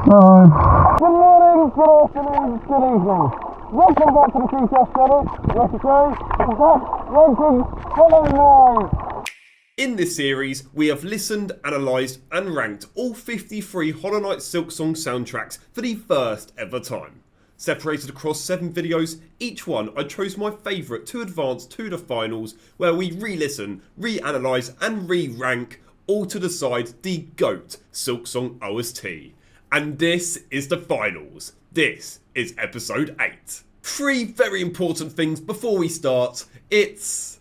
Good morning, good afternoon, good evening. Welcome back to the CJS channel. Yes, it's ranking, follow me. In this series, we have listened, analysed and ranked all 53 Hollow Knight Silksong soundtracks for the first ever time. Separated across 7 videos, each one I chose my favourite to advance to the finals, where we re-listen, re-analyse and re-rank, all to decide the GOAT Silksong OST. And this is the finals. This is episode 8. 3 very important things before we start. It's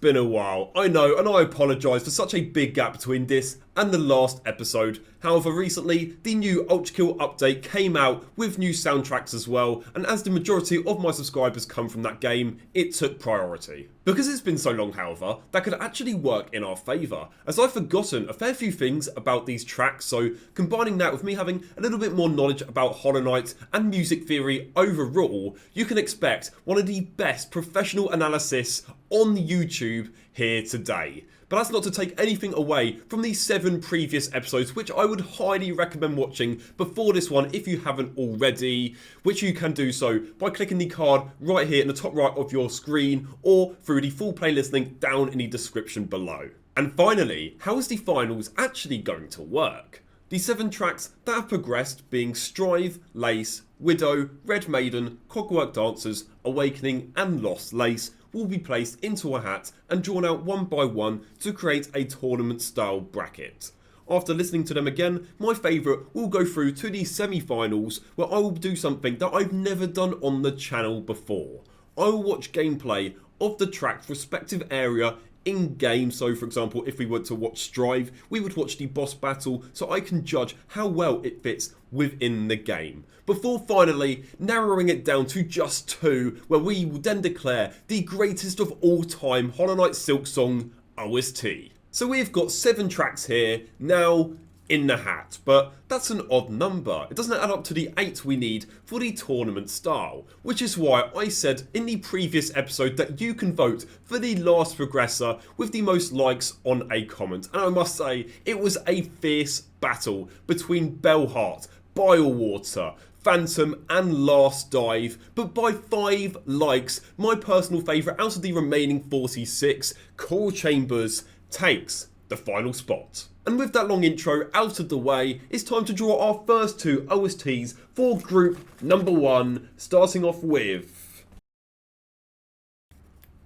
been a while, I know, and I apologise for such a big gap between this and the last episode. However, recently, the new Ultrakill update came out with new soundtracks as well, and as the majority of my subscribers come from that game, it took priority. Because it's been so long, however, that could actually work in our favour, as I've forgotten a fair few things about these tracks, so combining that with me having a little bit more knowledge about Hollow Knight and music theory overall, you can expect one of the best professional analysis on YouTube here today. But that's not to take anything away from the 7 previous episodes, which I would highly recommend watching before this one if you haven't already, which you can do so by clicking the card right here in the top right of your screen or through the full playlist link down in the description below. And finally, how is the finals actually going to work? The 7 tracks that have progressed being Strive, Lace, Widow, Red Maiden, Cogwork Dancers, Awakening and Lost Lace will be placed into a hat and drawn out one by one to create a tournament style bracket. After listening to them again, my favourite will go through to the semi-finals, where I will do something that I've never done on the channel before. I will watch gameplay of the track's respective area in game. So for example, if we were to watch Strive, we would watch the boss battle so I can judge how well it fits within the game, before finally narrowing it down to just 2, where we will then declare the greatest of all time Hollow Knight Silksong OST. So we've got 7 tracks here now in the hat, but that's an odd number. It doesn't add up to the 8 we need for the tournament style, which is why I said in the previous episode that you can vote for the last progressor with the most likes on a comment. And I must say, it was a fierce battle between Bellheart, Bilewater, Phantom and Last Dive, but by 5 likes, my personal favourite out of the remaining 46, Choral Chambers, takes the final spot. And with that long intro out of the way, it's time to draw our first 2 OSTs for group number 1, starting off with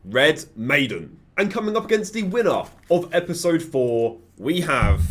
Red Maiden. And coming up against the winner of episode 4, we have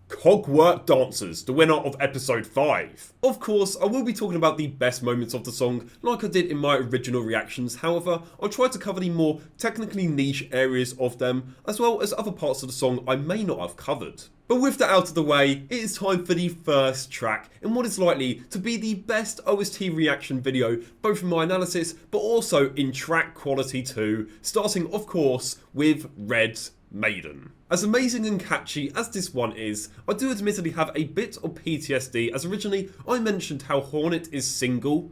Cogwork Dancers, the winner of episode 5. Of course, I will be talking about the best moments of the song like I did in my original reactions. However, I'll try to cover the more technically niche areas of them, as well as other parts of the song I may not have covered. But with that out of the way, it is time for the first track in what is likely to be the best OST reaction video, both in my analysis but also in track quality too, starting of course with Red Maiden. As amazing and catchy as this one is, I do admittedly have a bit of PTSD, as originally I mentioned how Hornet is single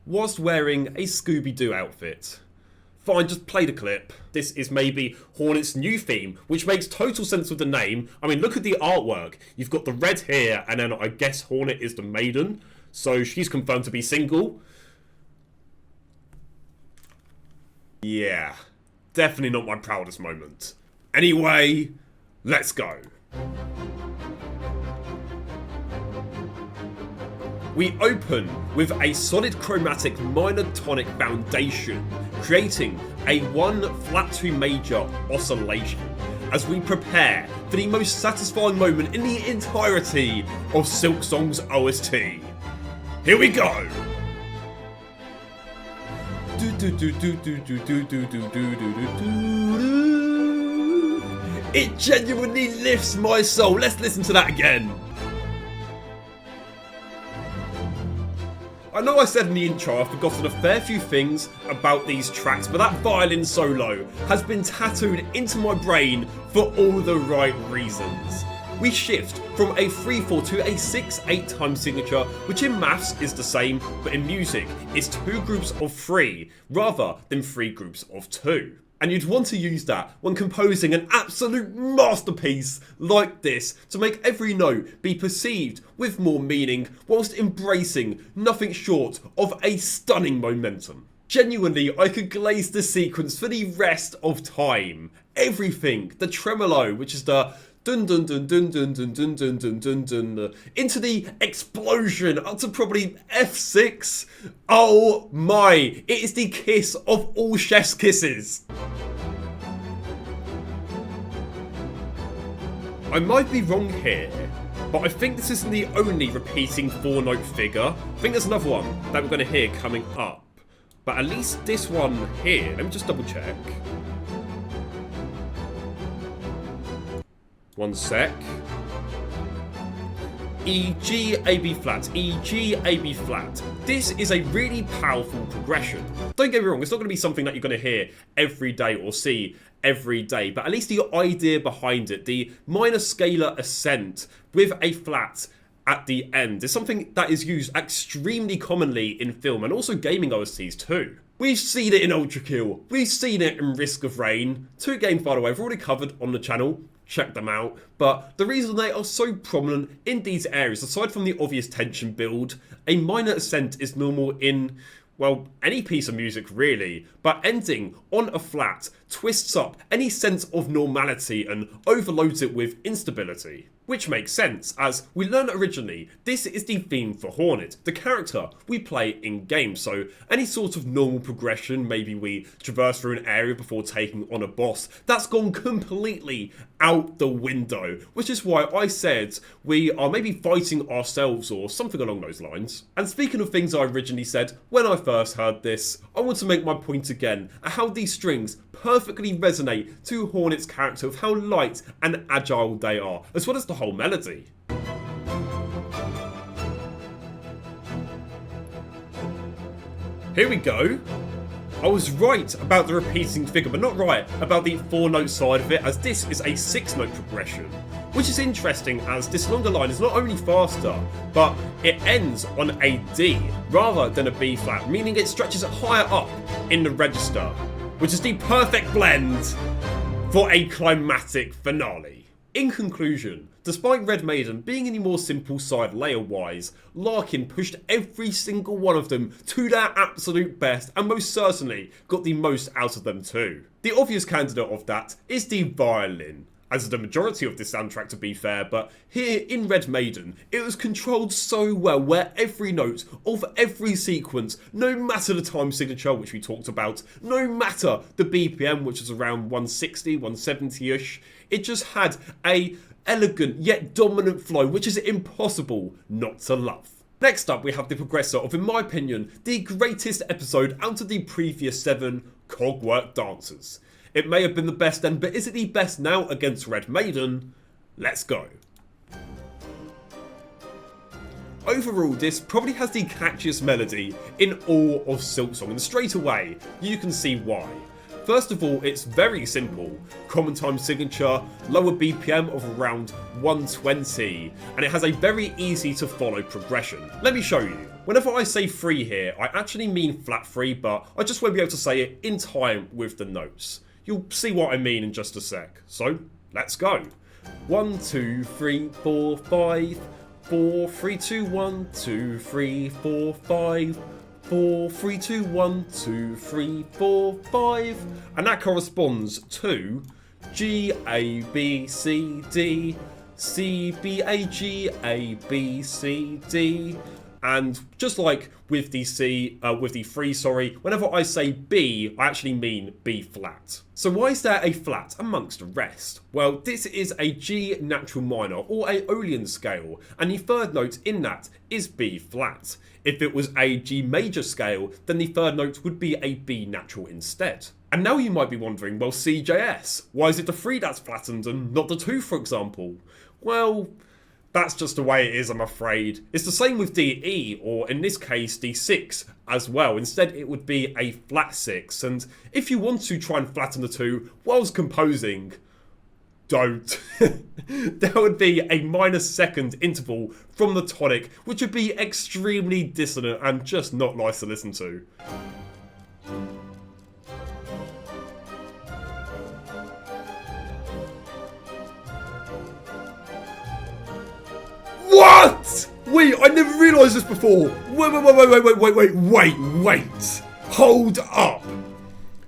whilst wearing a Scooby-Doo outfit. Fine, just play the clip. This is maybe Hornet's new theme, which makes total sense with the name. I mean, look at the artwork. You've got the red hair, and then I guess Hornet is the maiden, so she's confirmed to be single. Yeah, definitely not my proudest moment. Anyway, let's go. We open with a solid chromatic minor tonic foundation, creating a 1 flat 2 major oscillation as we prepare for the most satisfying moment in the entirety of Silksong's OST. Here we go! It genuinely lifts my soul. Let's listen to that again. I know I said in the intro I've forgotten a fair few things about these tracks, but that violin solo has been tattooed into my brain for all the right reasons. We shift from a 3/4 to a 6/8 time signature, which in maths is the same, but in music is 2 groups of 3 rather than 3 groups of 2. And you'd want to use that when composing an absolute masterpiece like this to make every note be perceived with more meaning whilst embracing nothing short of a stunning momentum. Genuinely, I could glaze the sequence for the rest of time. Everything, the tremolo, which is the dun dun dun dun dun dun dun dun dun dun dun, into the explosion up to probably F6. Oh my, it is the kiss of all chef's kisses. I might be wrong here, but I think this isn't the only repeating 4-note figure. I think there's another one that we're going to hear coming up. But at least this one here, let me just double check. One sec. E, G, A, B flat, E, G, A, B flat. This is a really powerful progression. Don't get me wrong, it's not going to be something that you're going to hear every day or see every day, but at least the idea behind it, the minor scalar ascent with a flat at the end, is something that is used extremely commonly in film and also gaming OSTs too. We've seen it in Ultra Kill, we've seen it in Risk of Rain, 2 games by the way, I've already covered on the channel, check them out, but the reason they are so prominent in these areas, aside from the obvious tension build, a minor ascent is normal in, well, any piece of music really, but ending on a flat twists up any sense of normality and overloads it with instability. Which makes sense, as we learned originally, this is the theme for Hornet, the character we play in game, so any sort of normal progression, maybe we traverse through an area before taking on a boss, that's gone completely out the window, which is why I said we are maybe fighting ourselves or something along those lines. And speaking of things I originally said when I first heard this, I want to make my point again at how these strings perfectly resonate to Hornet's character of how light and agile they are, as well as the whole melody. Here we go. I was right about the repeating figure, but not right about the 4-note side of it, as this is a 6-note progression. Which is interesting, as this longer line is not only faster, but it ends on a D rather than a B flat, meaning it stretches higher up in the register, which is the perfect blend for a climatic finale. In conclusion, despite Red Maiden being in the more simple side layer-wise, Larkin pushed every single one of them to their absolute best and most certainly got the most out of them too. The obvious candidate of that is the violin, as the majority of this soundtrack to be fair, but here in Red Maiden, it was controlled so well where every note of every sequence, no matter the time signature which we talked about, no matter the BPM which was around 160, 170ish, it just had a elegant yet dominant flow which is impossible not to love. Next up we have the progressor of, in my opinion, the greatest episode out of the previous 7, Cogwork Dancers. It may have been the best then, but is it the best now against Red Maiden? Let's go. Overall, this probably has the catchiest melody in all of Silksong, and straight away, you can see why. First of all, it's very simple. Common time signature, lower BPM of around 120, and it has a very easy to follow progression. Let me show you. Whenever I say 3 here, I actually mean flat 3, but I just won't be able to say it in time with the notes. You'll see what I mean in just a sec. So, let's go. 1, 2, 3, 4, 5, 4, 3, 2, 1, 2, 3, 4, 5, 4, 3, 2, 1, 2, 3, 4, 5. And that corresponds to G, A, B, C, D, C, B, A, G, A, B, C, D. And just like with the with the 3, whenever I say B, I actually mean B flat. So why is there a flat amongst the rest? Well, this is a G natural minor, or Aeolian scale, and the 3rd note in that is B flat. If it was a G major scale, then the 3rd note would be a B natural instead. And now you might be wondering, well, CJS, why is it the 3 that's flattened and not the 2, for example? Well, that's just the way it is, I'm afraid. It's the same with DE, or in this case, D6 as well. Instead, it would be a flat 6. And if you want to try and flatten the 2 whilst composing, don't. There would be a -2nd interval from the tonic, which would be extremely dissonant and just not nice to listen to. What? Wait, I never realised this before. Wait. Hold up.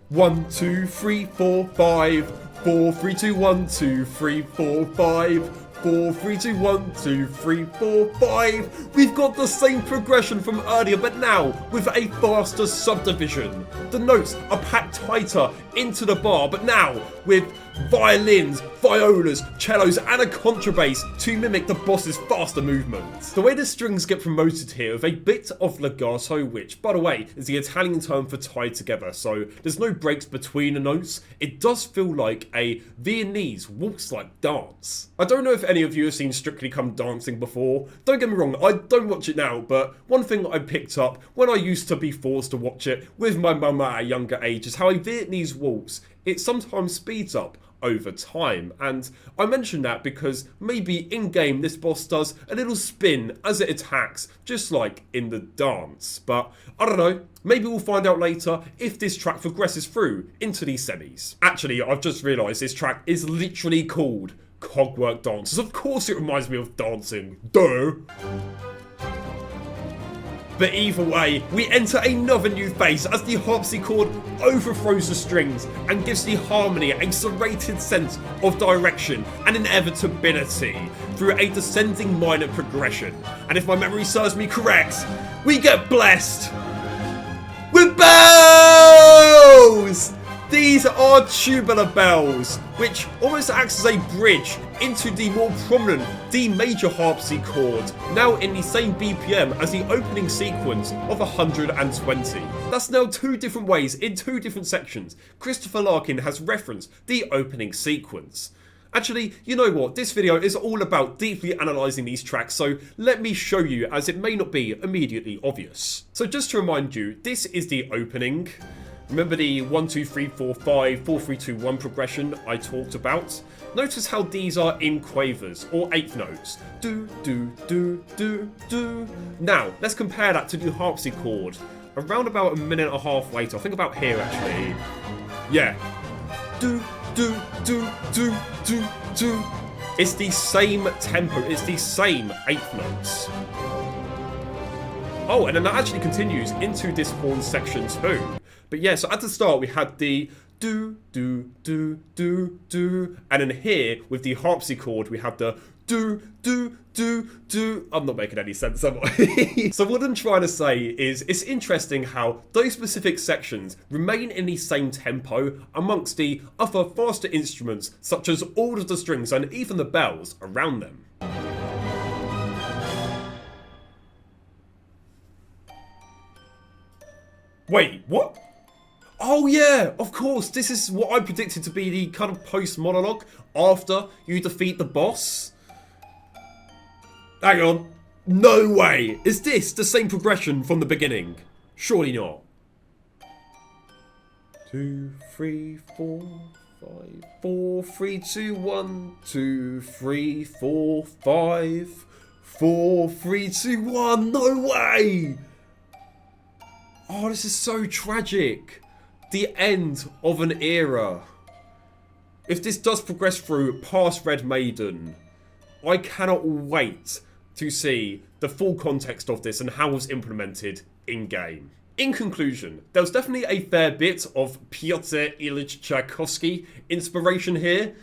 1, 2, 3, 4, 5. 4, 3, 2, 1, 2, 3, 4, 5. 4, 3, 2, 1, 2, 3, 4, 5. We've got the same progression from earlier, but now with a faster subdivision. The notes are packed tighter into the bar, but now with violins, violas, cellos, and a contrabass to mimic the boss's faster movements. The way the strings get promoted here with a bit of legato, which, by the way, is the Italian term for tied together, so there's no breaks between the notes. It does feel like a Viennese waltz-like dance. I don't know if any of you have seen Strictly Come Dancing before. Don't get me wrong, I don't watch it now, but one thing I picked up when I used to be forced to watch it with my mum at a younger age is how a Viennese waltz, it sometimes speeds up over time, and I mention that because maybe in-game this boss does a little spin as it attacks, just like in the dance, but I don't know, maybe we'll find out later if this track progresses through into these semis. Actually, I've just realised this track is literally called Cogwork Dancers. Of course it reminds me of dancing, duh! But either way, we enter another new phase as the harpsichord overthrows the strings and gives the harmony a serrated sense of direction and inevitability through a descending minor progression. And if my memory serves me correct, we get blessed with bells! These are tubular bells, which almost acts as a bridge into the more prominent D major harpsichord, now in the same BPM as the opening sequence of 120. That's now two different ways in two different sections. Christopher Larkin has referenced the opening sequence. Actually, you know what, this video is all about deeply analysing these tracks, so let me show you as it may not be immediately obvious. So just to remind you, this is the opening. Remember the 1, 2, 3, 4, 5, 4, 3, 2, 1 progression I talked about? Notice how these are in quavers, or eighth notes. Do, do, do, do, do. Now, let's compare that to the harpsichord. Around about a minute and a half later, I think about here actually. Yeah. Do, do, do, do, do, do. It's the same tempo, it's the same eighth notes. Oh, and then that actually continues into this horn section too. But yeah, so at the start we had the do, do, do, do, do. And then here, with the harpsichord, we had the do, do, do, do. I'm not making any sense, am I? So what I'm trying to say is, it's interesting how those specific sections remain in the same tempo amongst the other faster instruments, such as all of the strings and even the bells around them. Wait, what? Oh yeah, of course, this is what I predicted to be the kind of post-monologue after you defeat the boss. Hang on. No way! Is this the same progression from the beginning? Surely not. 2, 3, 4, 5, 4, 3, 2, 1, 2, 3, 4, 5, 4, 3, 2, 1. No way! Oh, this is so tragic. The end of an era. If this does progress through past Red Maiden, I cannot wait to see the full context of this and how it was implemented in-game. In conclusion, there was definitely a fair bit of Piotr Ilyich Tchaikovsky inspiration here.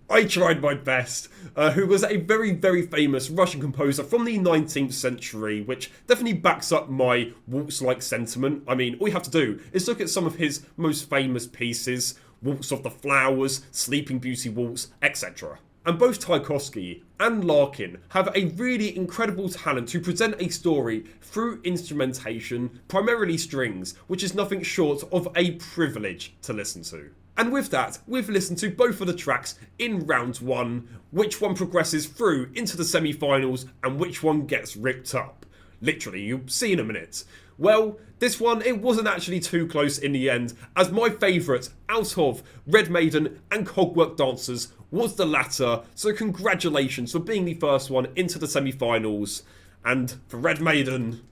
I tried my best, who was a very, very famous Russian composer from the 19th century, which definitely backs up my waltz-like sentiment. I mean, all you have to do is look at some of his most famous pieces, Waltz of the Flowers, Sleeping Beauty Waltz, etc. And both Tchaikovsky and Larkin have a really incredible talent to present a story through instrumentation, primarily strings, which is nothing short of a privilege to listen to. And with that, we've listened to both of the tracks in round one, which one progresses through into the semi-finals and which one gets ripped up. Literally, you'll see in a minute. Well, this one, it wasn't actually too close in the end, as my favourite out of Red Maiden and Cogwork Dancers was the latter, so congratulations for being the first one into the semi-finals, and for Red Maiden,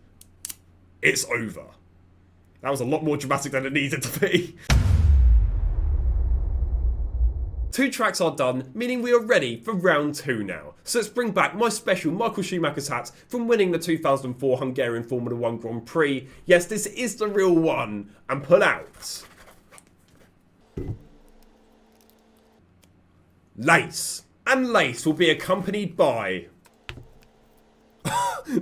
it's over. That was a lot more dramatic than it needed to be. 2 tracks are done, meaning we are ready for round 2 now. So let's bring back my special Michael Schumacher's hat from winning the 2004 Hungarian Formula 1 Grand Prix. Yes, this is the real one. And pull out. Lace. And lace will be accompanied by...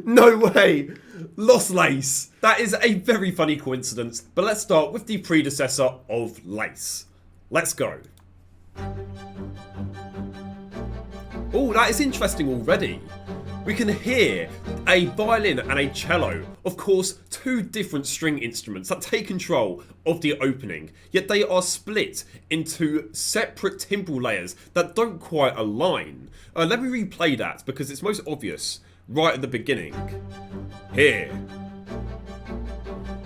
No way! Lost lace. That is a very funny coincidence, but let's start with the predecessor of lace. Let's go. Oh, that is interesting already. We can hear a violin and a cello, of course 2 different string instruments that take control of the opening, yet they are split into separate timbral layers that don't quite align. Let me replay that because it's most obvious right at the beginning. Here.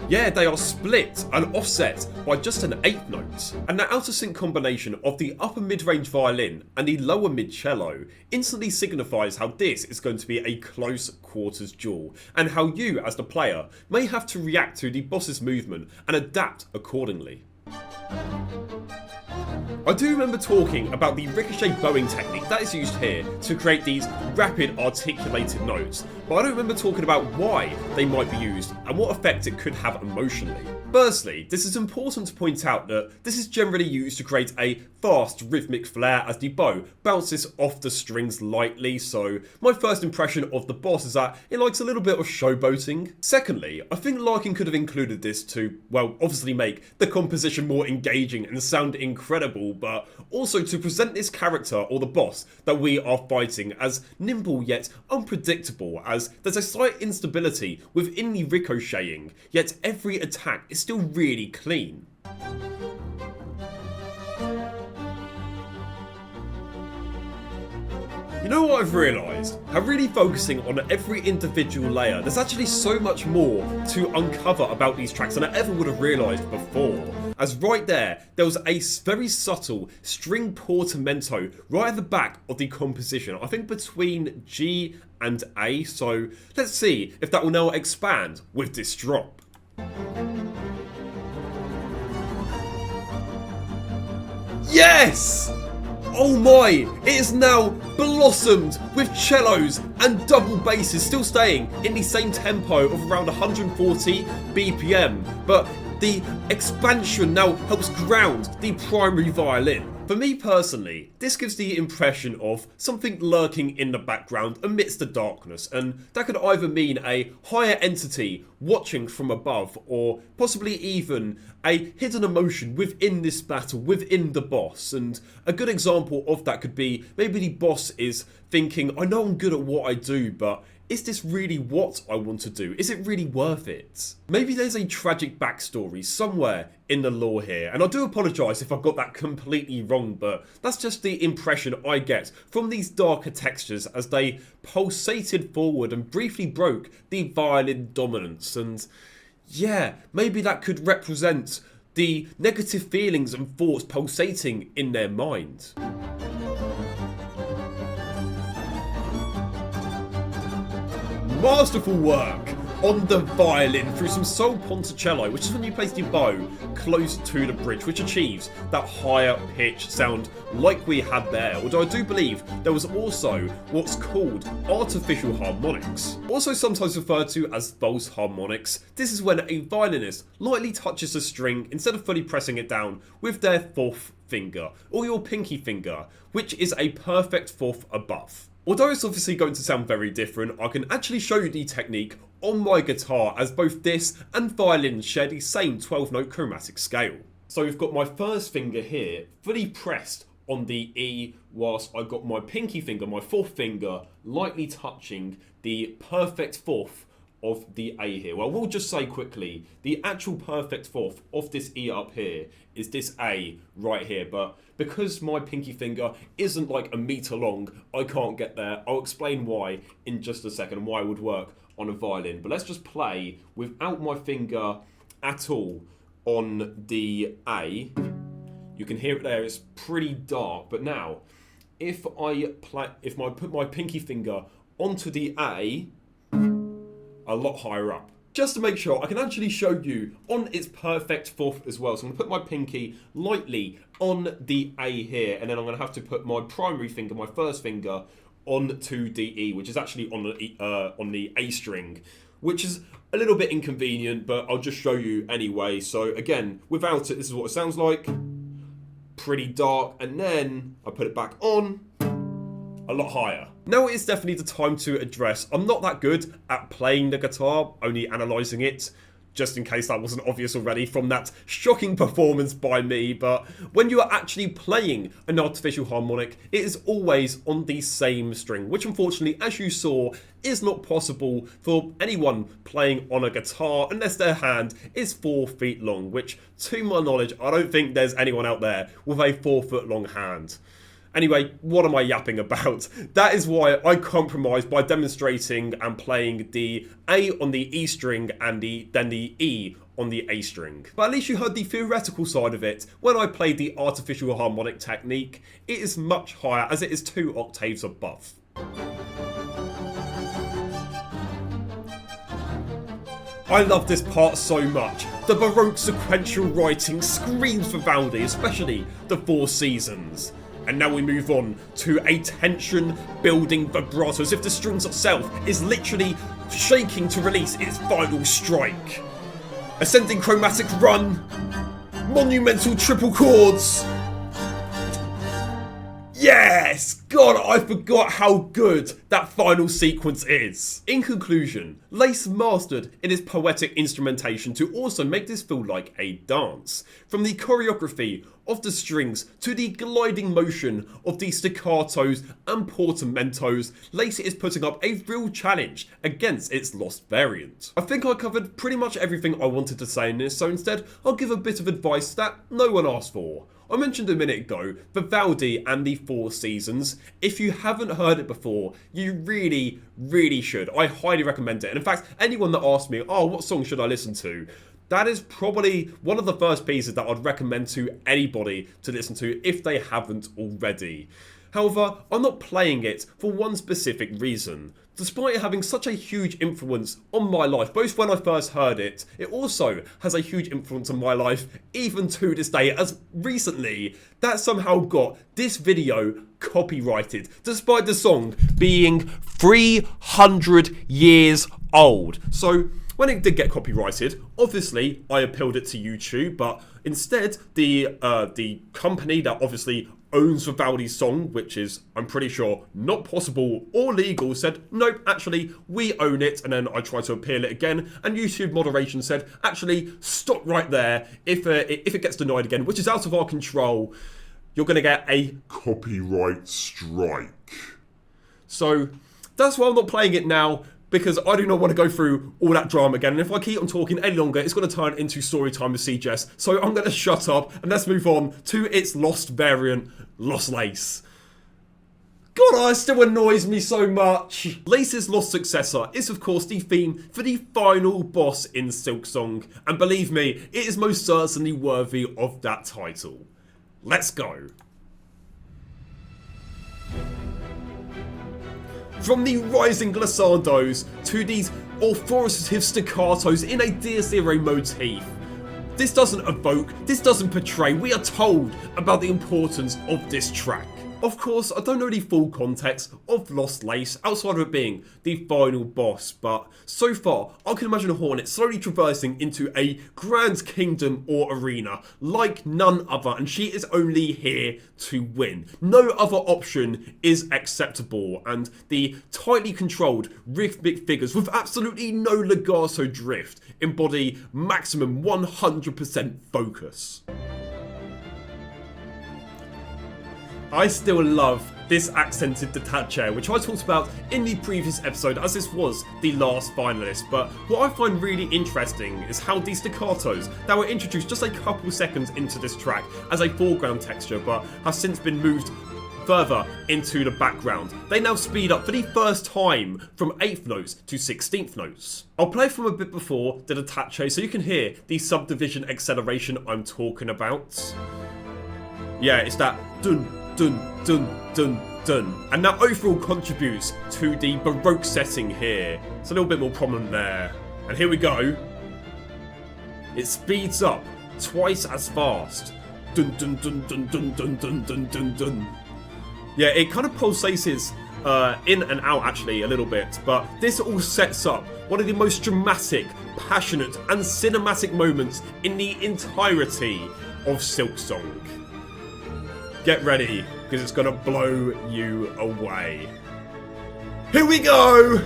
Yeah, they are split and offset by just an 8th note. And the out of sync combination of the upper mid-range violin and the lower mid cello instantly signifies how this is going to be a close quarters duel, and how you as the player may have to react to the boss's movement and adapt accordingly. I do remember talking about the ricochet bowing technique that is used here to create these rapid articulated notes, but I don't remember talking about why they might be used and what effect it could have emotionally. Firstly, this is important to point out that this is generally used to create a fast rhythmic flair as the bow bounces off the strings lightly, so my first impression of the boss is that it likes a little bit of showboating. Secondly, I think Larkin could have included this to, well, obviously make the composition more engaging and sound incredible, but also to present this character, or the boss, that we are fighting as nimble yet unpredictable, as there's a slight instability within the ricocheting, yet every attack is still really clean. You know what I've realised? How really focusing on every individual layer, there's actually so much more to uncover about these tracks than I ever would have realised before. As right there was a very subtle string portamento right at the back of the composition, I think between G and A, so let's see if that will now expand with this drop. Yes! Oh my, it is now blossomed with cellos and double basses still staying in the same tempo of around 140 BPM, but the expansion now helps ground the primary violin. For me personally, this gives the impression of something lurking in the background amidst the darkness, and that could either mean a higher entity watching from above, or possibly even a hidden emotion within this battle, within the boss. And a good example of that could be maybe the boss is thinking, I know I'm good at what I do, but is this really what I want to do? Is it really worth it? Maybe there's a tragic backstory somewhere in the lore here, and I do apologise if I got that completely wrong, but that's just the impression I get from these darker textures as they pulsated forward and briefly broke the violin dominance. And yeah, maybe that could represent the negative feelings and thoughts pulsating in their mind. Masterful work on the violin through some sol ponticello, which is when you place the bow close to the bridge, which achieves that higher pitch sound like we had there. Although I do believe there was also what's called artificial harmonics, also sometimes referred to as false harmonics. This is when a violinist lightly touches a string instead of fully pressing it down with their 4th finger or your pinky finger, which is a perfect 4th above. Although it's obviously going to sound very different, I can actually show you the technique on my guitar, as both this and violin share the same 12-note chromatic scale. So we've got my first finger here fully pressed on the E, whilst I've got my pinky finger, my 4th finger, lightly touching the perfect 4th of the A here. Well, we'll just say quickly, the actual perfect 4th of this E up here is this A right here, but because my pinky finger isn't like a meter long, I can't get there. I'll explain why in just a second and why it would work on a violin. But let's just play without my finger at all on the A. You can hear it there, it's pretty dark. But now, if I put my pinky finger onto the A, a lot higher up. just to make sure I can actually show you on its perfect fourth as well. So I'm going to put my pinky lightly on the A here, and then I'm going to have to put my primary finger, my first finger, onto the E, which is actually on the A string, which is a little bit inconvenient, but I'll just show you anyway. So again, without it, this is what it sounds like. Pretty dark, and then I put it back on, a lot higher. Now it is definitely the time to address, I'm not that good at playing the guitar, only analysing it, just in case that wasn't obvious already from that shocking performance by me, but when you are actually playing an artificial harmonic, it is always on the same string, which unfortunately, as you saw, is not possible for anyone playing on a guitar unless their hand is 4 feet long, which, to my knowledge, I don't think there's anyone out there with a 4-foot long hand. Anyway, what am I yapping about? That is why I compromised by demonstrating and playing the A on the E string and then the E on the A string. But at least you heard the theoretical side of it. When I played the artificial harmonic technique, it is much higher as it is 2 octaves above. I love this part so much. The Baroque sequential writing screams Vivaldi, especially the 4 seasons. And now we move on to a tension-building vibrato, as if the strings itself is literally shaking to release its final strike. Ascending chromatic run, monumental triple chords. Yes! God, I forgot how good that final sequence is. In conclusion, Lace mastered in his poetic instrumentation to also make this feel like a dance. From the choreography of the strings to the gliding motion of the staccatos and portamentos, Lace is putting up a real challenge against its lost variant. I think I covered pretty much everything I wanted to say in this, so instead I'll give a bit of advice that no one asked for. I mentioned a minute ago Vivaldi and the 4 seasons. If you haven't heard it before, you really should. I highly recommend it. And in fact, anyone that asks me, oh, what song should I listen to? That is probably one of the first pieces that I'd recommend to anybody to listen to if they haven't already. However, I'm not playing it for one specific reason. Despite it having such a huge influence on my life, both when I first heard it, it also has a huge influence on my life even to this day, as recently that somehow got this video copyrighted, despite the song being 300 years old. So when it did get copyrighted, obviously I appealed it to YouTube, but instead the company that obviously owns Vivaldi's song, which is, I'm pretty sure, not possible or legal, said, nope, actually, we own it. And then I tried to appeal it again, and YouTube moderation said, actually, stop right there. If it gets denied again, which is out of our control, you're going to get a copyright strike. So that's why I'm not playing it now, because I do not want to go through all that drama again. And if I keep on talking any longer, it's going to turn into story time with CJS. So I'm going to shut up and let's move on to its lost variant, Lost Lace. God, it still annoys me so much. Lace's lost successor is of course the theme for the final boss in Silksong. And believe me, it is most certainly worthy of that title. Let's go. From the rising glissandos to these authoritative staccatos in a Dies Irae motif. This doesn't evoke, this doesn't portray, we are told about the importance of this track. Of course, I don't know the full context of Lost Lace outside of it being the final boss, but so far, I can imagine a hornet slowly traversing into a grand kingdom or arena like none other, and she is only here to win. No other option is acceptable, and the tightly controlled rhythmic figures with absolutely no legato drift embody maximum 100% focus. I still love this accented detache, which I talked about in the previous episode as this was the last finalist, but what I find really interesting is how these staccatos that were introduced just a couple seconds into this track as a foreground texture but have since been moved further into the background. They now speed up for the first time from 8th notes to 16th notes. I'll play from a bit before the detache so you can hear the subdivision acceleration I'm talking about. Yeah, it's that dun dun dun dun dun, and that overall contributes to the Baroque setting here. It's a little bit more prominent there. And here we go. It speeds up twice as fast. Dun dun dun dun dun dun dun dun dun dun. Yeah, it kind of pulsates in and out actually a little bit, but this all sets up one of the most dramatic, passionate and cinematic moments in the entirety of Silksong. Get ready, because it's gonna blow you away. Here we go!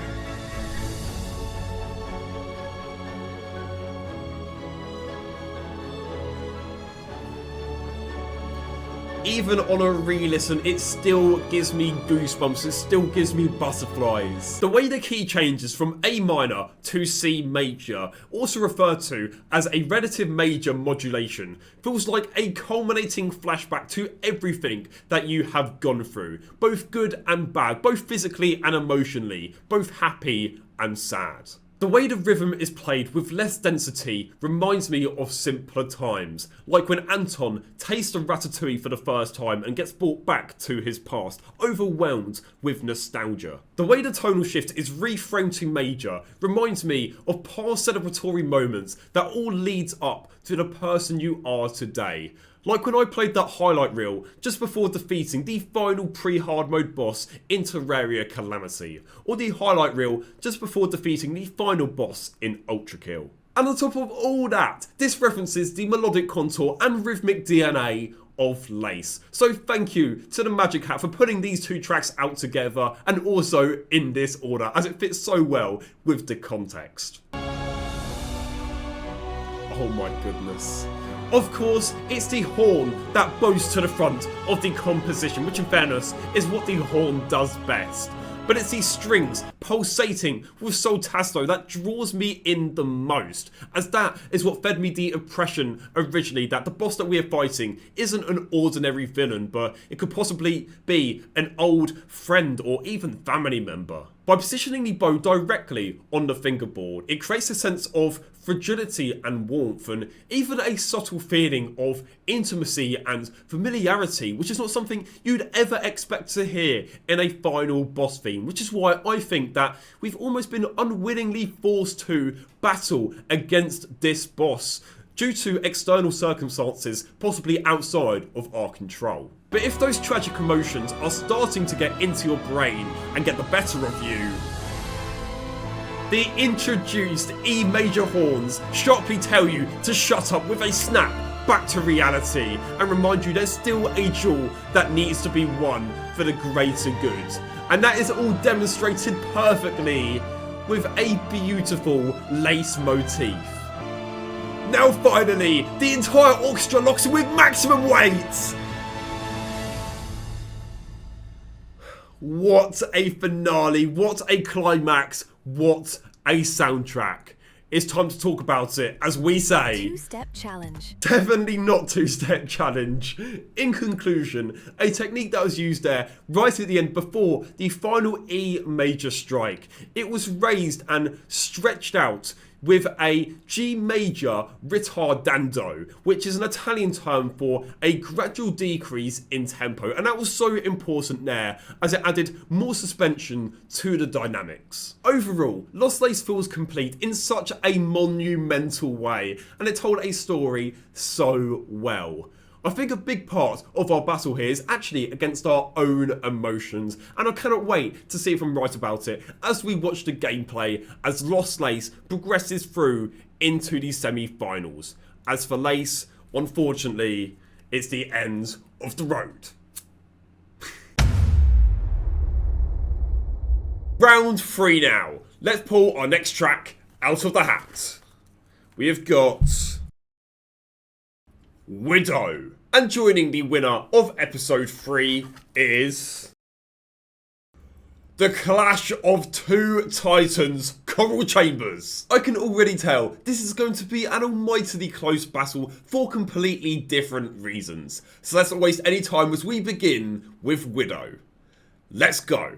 Even on a re-listen, it still gives me goosebumps, it still gives me butterflies. The way the key changes from A minor to C major, also referred to as a relative major modulation, feels like a culminating flashback to everything that you have gone through, both good and bad, both physically and emotionally, both happy and sad. The way the rhythm is played with less density reminds me of simpler times, like when Anton tastes the ratatouille for the first time and gets brought back to his past, overwhelmed with nostalgia. The way the tonal shift is reframed to major reminds me of past celebratory moments that all leads up to the person you are today. Like when I played that highlight reel just before defeating the final pre-hard mode boss in Terraria Calamity, or the highlight reel just before defeating the final boss in Ultra Kill. And on top of all that, this references the melodic contour and rhythmic DNA of Lace. So thank you to the Magic Hat for putting these two tracks out together and also in this order, as it fits so well with the context. Oh my goodness. Of course, it's the horn that bows to the front of the composition, which in fairness is what the horn does best. But it's these strings pulsating with soltasto that draws me in the most, as that is what fed me the impression originally that the boss that we are fighting isn't an ordinary villain, but it could possibly be an old friend or even family member. By positioning the bow directly on the fingerboard, it creates a sense of fragility and warmth, and even a subtle feeling of intimacy and familiarity, which is not something you'd ever expect to hear in a final boss theme, which is why I think that we've almost been unwillingly forced to battle against this boss due to external circumstances possibly outside of our control. But if those tragic emotions are starting to get into your brain and get the better of you, the introduced E major horns sharply tell you to shut up with a snap back to reality and remind you there's still a duel that needs to be won for the greater good. And that is all demonstrated perfectly with a beautiful lace motif. Now finally, the entire orchestra locks in with maximum weight! What a finale, what a climax, what a soundtrack. It's time to talk about it, as we say. Two-step challenge. Definitely not two-step challenge. In conclusion, a technique that was used there right at the end before the final E major strike. It was raised and stretched out with a G major ritardando, which is an Italian term for a gradual decrease in tempo, and that was so important there as it added more suspension to the dynamics. Overall, Lost Lace feels complete in such a monumental way, and it told a story so well. I think a big part of our battle here is actually against our own emotions, and I cannot wait to see if I'm right about it as we watch the gameplay as Lost Lace progresses through into the semi-finals. As for Lace, unfortunately, it's the end of the road. Round 3 now. Let's pull our next track out of the hat. We have got Widow. And joining the winner of episode 3 is the clash of two titans, Choral Chambers. I can already tell this is going to be an almightily close battle for completely different reasons. So let's not waste any time as we begin with Widow. Let's go.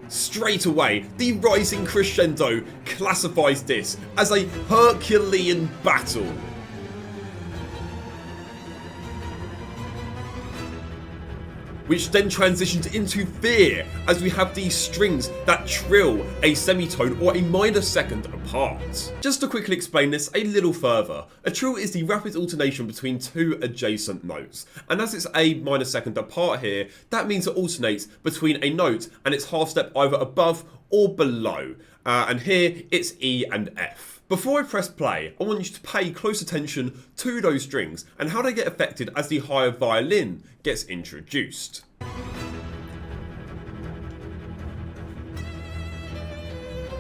Straight away, the rising crescendo classifies this as a Herculean battle. which then transitions into fear as we have these strings that trill a semitone or a minor second apart. Just to quickly explain this a little further, a trill is the rapid alternation between two adjacent notes, and as it's a minor second apart here, that means it alternates between a note and its half step either above or below, and here it's E and F. Before I press play, I want you to pay close attention to those strings and how they get affected as the higher violin gets introduced.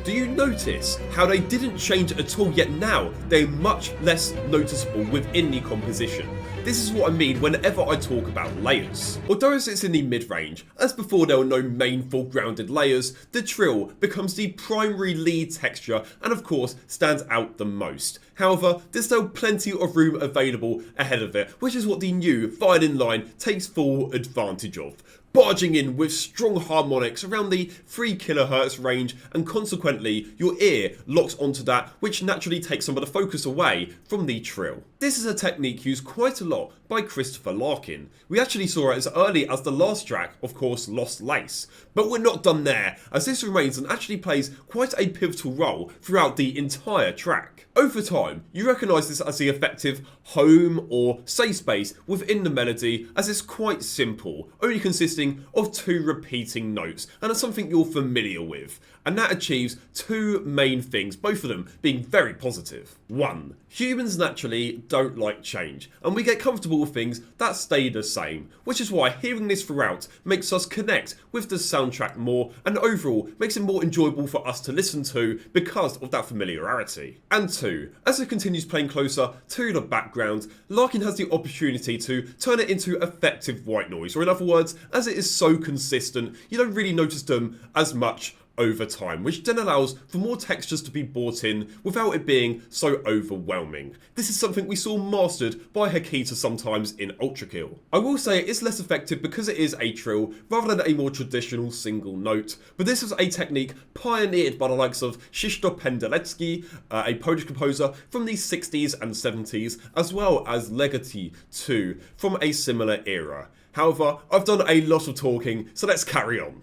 Do you notice how they didn't change at all, yet now they're much less noticeable within the composition? This is what I mean whenever I talk about layers. Although it sits in the mid-range, as before there were no main full grounded layers, the trill becomes the primary lead texture and of course stands out the most. However, there's still plenty of room available ahead of it, which is what the new violin line takes full advantage of, barging in with strong harmonics around the 3 kHz range, and consequently your ear locks onto that, which naturally takes some of the focus away from the trill. This is a technique used quite a lot by Christopher Larkin. We actually saw it as early as the last track, of course Lost Lace. But we're not done there, as this remains and actually plays quite a pivotal role throughout the entire track. Over time, you recognise this as the effective home or safe space within the melody, as it's quite simple, only consisting of 2 repeating notes, and it's something you're familiar with. And that achieves 2 main things, both of them being very positive. 1. Humans naturally don't like change, and we get comfortable with things that stay the same, which is why hearing this throughout makes us connect with the soundtrack more, and overall makes it more enjoyable for us to listen to because of that familiarity. And 2. As it continues playing closer to the background, Larkin has the opportunity to turn it into effective white noise, or in other words, as it is so consistent, you don't really notice them as much over time, which then allows for more textures to be brought in without it being so overwhelming. This is something we saw mastered by Hakita sometimes in Ultrakill. I will say it's less effective because it is a trill rather than a more traditional single note, but this was a technique pioneered by the likes of Krzysztof Penderecki, a Polish composer from the 60s and 70s, as well as Legati too, from a similar era. However, I've done a lot of talking, so let's carry on.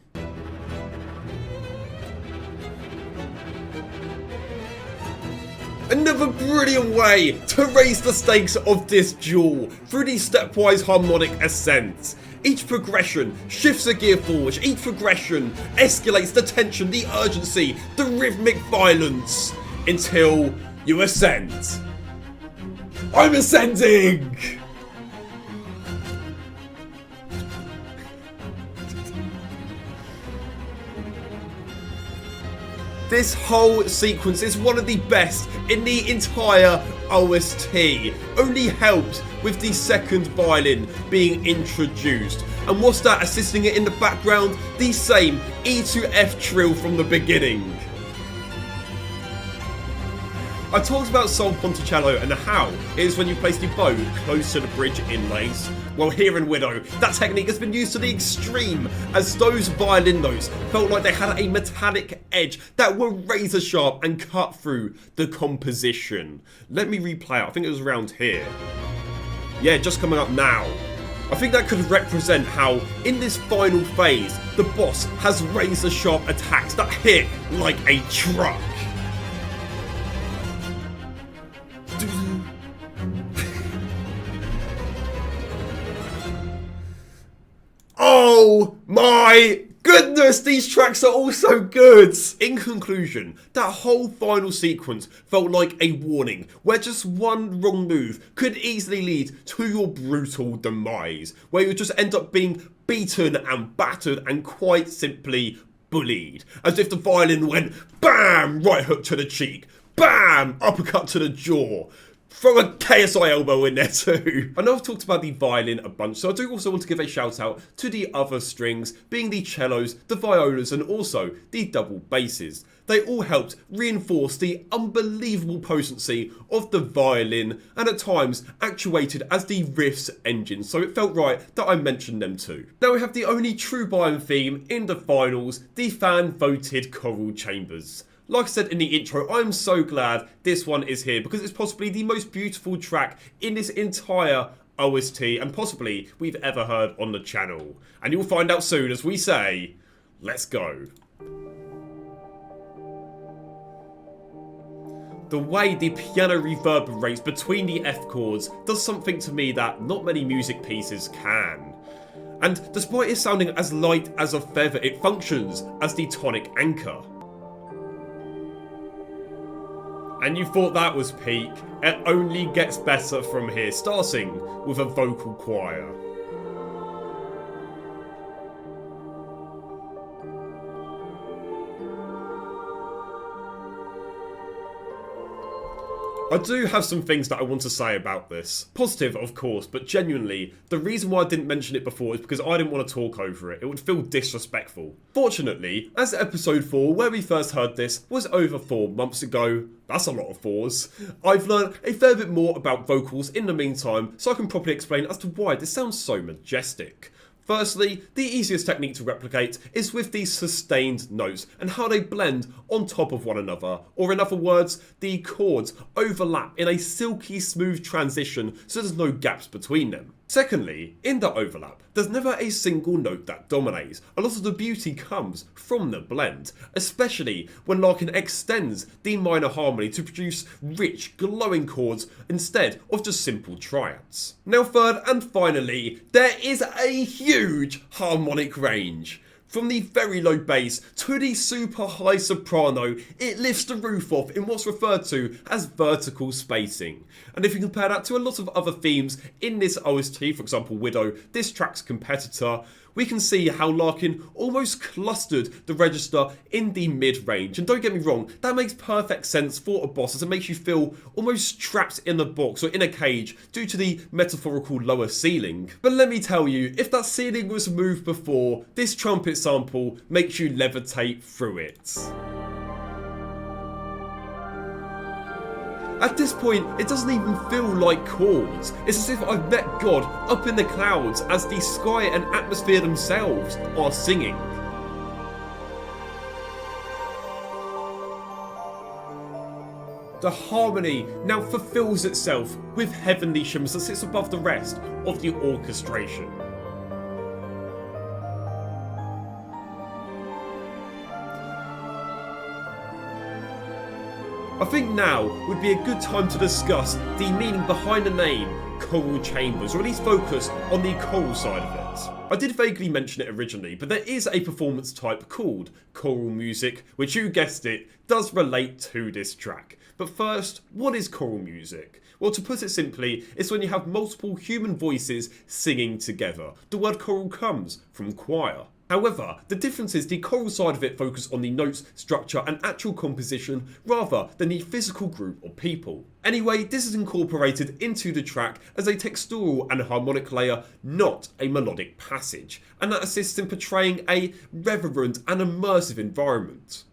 Another brilliant way to raise the stakes of this duel through the stepwise harmonic ascent. Each progression shifts a gear forward, each progression escalates the tension, the urgency, the rhythmic violence, until you ascend. I'm ascending! This whole sequence is one of the best in the entire OST, only helped with the second violin being introduced. And what's that assisting it in the background? The same E to F trill from the beginning. I talked about Sol Ponticello and how it is when you place the bow close to the bridge inlays. Well, here in Widow, that technique has been used to the extreme, as those violin notes felt like they had a metallic edge that were razor sharp and cut through the composition. Let me replay it, I think it was around here. Yeah, just coming up now. I think that could represent how, in this final phase, the boss has razor sharp attacks that hit like a truck. Oh my goodness, these tracks are all so good! In conclusion, that whole final sequence felt like a warning, where just one wrong move could easily lead to your brutal demise, where you just end up being beaten and battered and quite simply bullied. As if the violin went BAM! Right hook to the cheek, BAM! Uppercut to the jaw. Throw a KSI elbow in there too. I know I've talked about the violin a bunch, so I do also want to give a shout out to the other strings, being the cellos, the violas, and also the double basses. They all helped reinforce the unbelievable potency of the violin, and at times actuated as the riff's engine, so it felt right that I mentioned them too. Now we have the only true violin theme in the finals, the fan-voted Choral Chambers. Like I said in the intro, I'm so glad this one is here because it's possibly the most beautiful track in this entire OST and possibly we've ever heard on the channel. And you'll find out soon as we say, let's go. The way the piano reverberates between the F chords does something to me that not many music pieces can. And despite it sounding as light as a feather, it functions as the tonic anchor. And you thought that was peak? It only gets better from here, starting with a vocal choir. I do have some things that I want to say about this. Positive, of course, but genuinely, the reason why I didn't mention it before is because I didn't want to talk over it. It would feel disrespectful. Fortunately, as episode 4, where we first heard this, was over 4 months ago. That's a lot of 4s. I've learned a fair bit more about vocals in the meantime, so I can properly explain as to why this sounds so majestic. Firstly, the easiest technique to replicate is with these sustained notes and how they blend on top of one another, or in other words, the chords overlap in a silky smooth transition so there's no gaps between them. Secondly, in the overlap, there's never a single note that dominates. A lot of the beauty comes from the blend, especially when Larkin extends the minor harmony to produce rich, glowing chords instead of just simple triads. Now third and finally, there is a huge harmonic range. From the very low bass to the super high soprano, it lifts the roof off in what's referred to as vertical spacing. And if you compare that to a lot of other themes in this OST, for example Widow, this track's competitor, we can see how Larkin almost clustered the register in the mid-range. And don't get me wrong, that makes perfect sense for a boss as it makes you feel almost trapped in a box or in a cage due to the metaphorical lower ceiling. But let me tell you, if that ceiling was moved before, this trumpet sample makes you levitate through it. At this point, it doesn't even feel like chords. It's as if I've met God up in the clouds as the sky and atmosphere themselves are singing. The harmony now fulfills itself with heavenly shimmers that sits above the rest of the orchestration. I think now would be a good time to discuss the meaning behind the name Choral Chambers, or at least focus on the choral side of it. I did vaguely mention it originally, but there is a performance type called choral music, which you guessed it, does relate to this track. But first, what is choral music? Well, to put it simply, it's when you have multiple human voices singing together. The word choral comes from choir. However, the difference is the choral side of it focuses on the notes, structure and actual composition rather than the physical group of people. Anyway, this is incorporated into the track as a textural and harmonic layer, not a melodic passage, and that assists in portraying a reverent and immersive environment.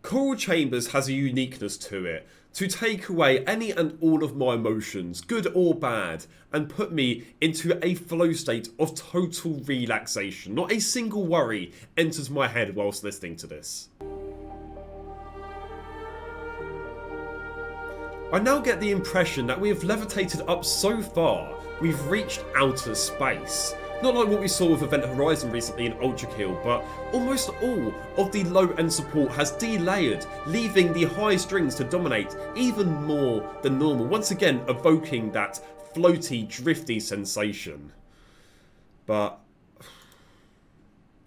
Choral Chambers has a uniqueness to it, to take away any and all of my emotions, good or bad, and put me into a flow state of total relaxation. Not a single worry enters my head whilst listening to this. I now get the impression that we have levitated up so far, we've reached outer space. Not like what we saw with Event Horizon recently in Ultra Kill, but almost all of the low end support has delayered, leaving the high strings to dominate even more than normal, once again evoking that floaty, drifty sensation. But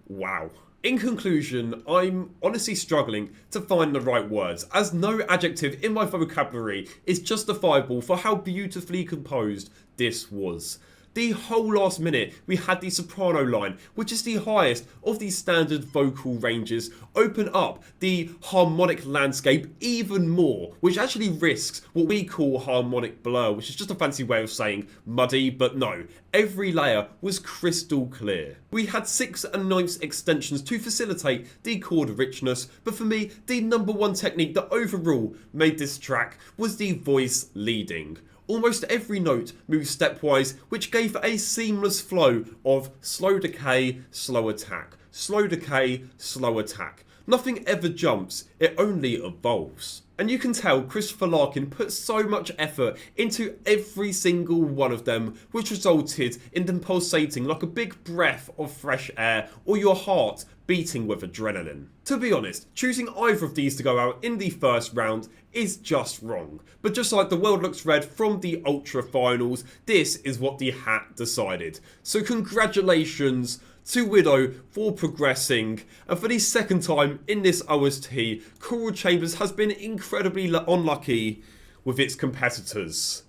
wow. In conclusion, I'm honestly struggling to find the right words, as no adjective in my vocabulary is justifiable for how beautifully composed this was. the whole last minute we had the soprano line, which is the highest of the standard vocal ranges, open up the harmonic landscape even more, which actually risks what we call harmonic blur, which is just a fancy way of saying muddy, but no, every layer was crystal clear. We had 6 9/9 extensions to facilitate the chord richness, but for me, the number one technique that overall made this track was the voice leading. Almost every note moved stepwise, which gave a seamless flow of slow decay, slow attack, slow decay, slow attack. Nothing ever jumps, it only evolves. And you can tell Christopher Larkin put so much effort into every single one of them, which resulted in them pulsating like a big breath of fresh air or your heart beating with adrenaline. To be honest, choosing either of these to go out in the first round is just wrong. But just like the world looks red from the Ultra Finals, this is what the hat decided. So congratulations to Widow for progressing, and for the second time in this OST, Choral Chambers has been incredibly unlucky with its competitors.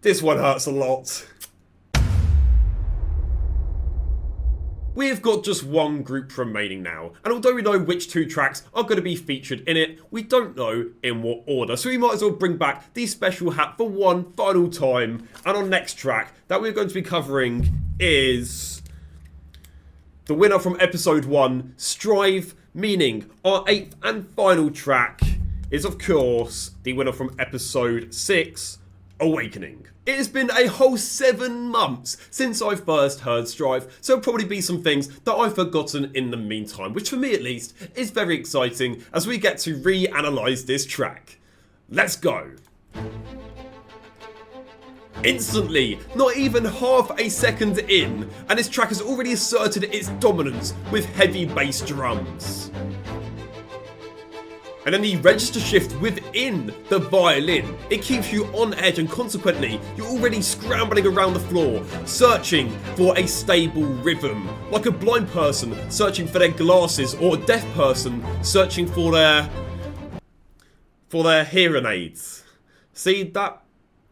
This one hurts a lot. We have got just one group remaining now, and although we know which 2 tracks are going to be featured in it, we don't know in what order, so we might as well bring back the special hat for one final time. And our next track that we're going to be covering is the winner from episode 1, Strive, meaning our 8th and final track is of course the winner from episode 6, Awakening. It has been a whole 7 months since I first heard Strive, so there'll probably be some things that I've forgotten in the meantime, which for me at least is very exciting as we get to reanalyze this track. Let's go. Instantly, not even half a second in, and this track has already asserted its dominance with heavy bass drums. And then the register shift within the violin, it keeps you on edge, and consequently you're already scrambling around the floor searching for a stable rhythm, like a blind person searching for their glasses or a deaf person searching for their hearing aids. See, that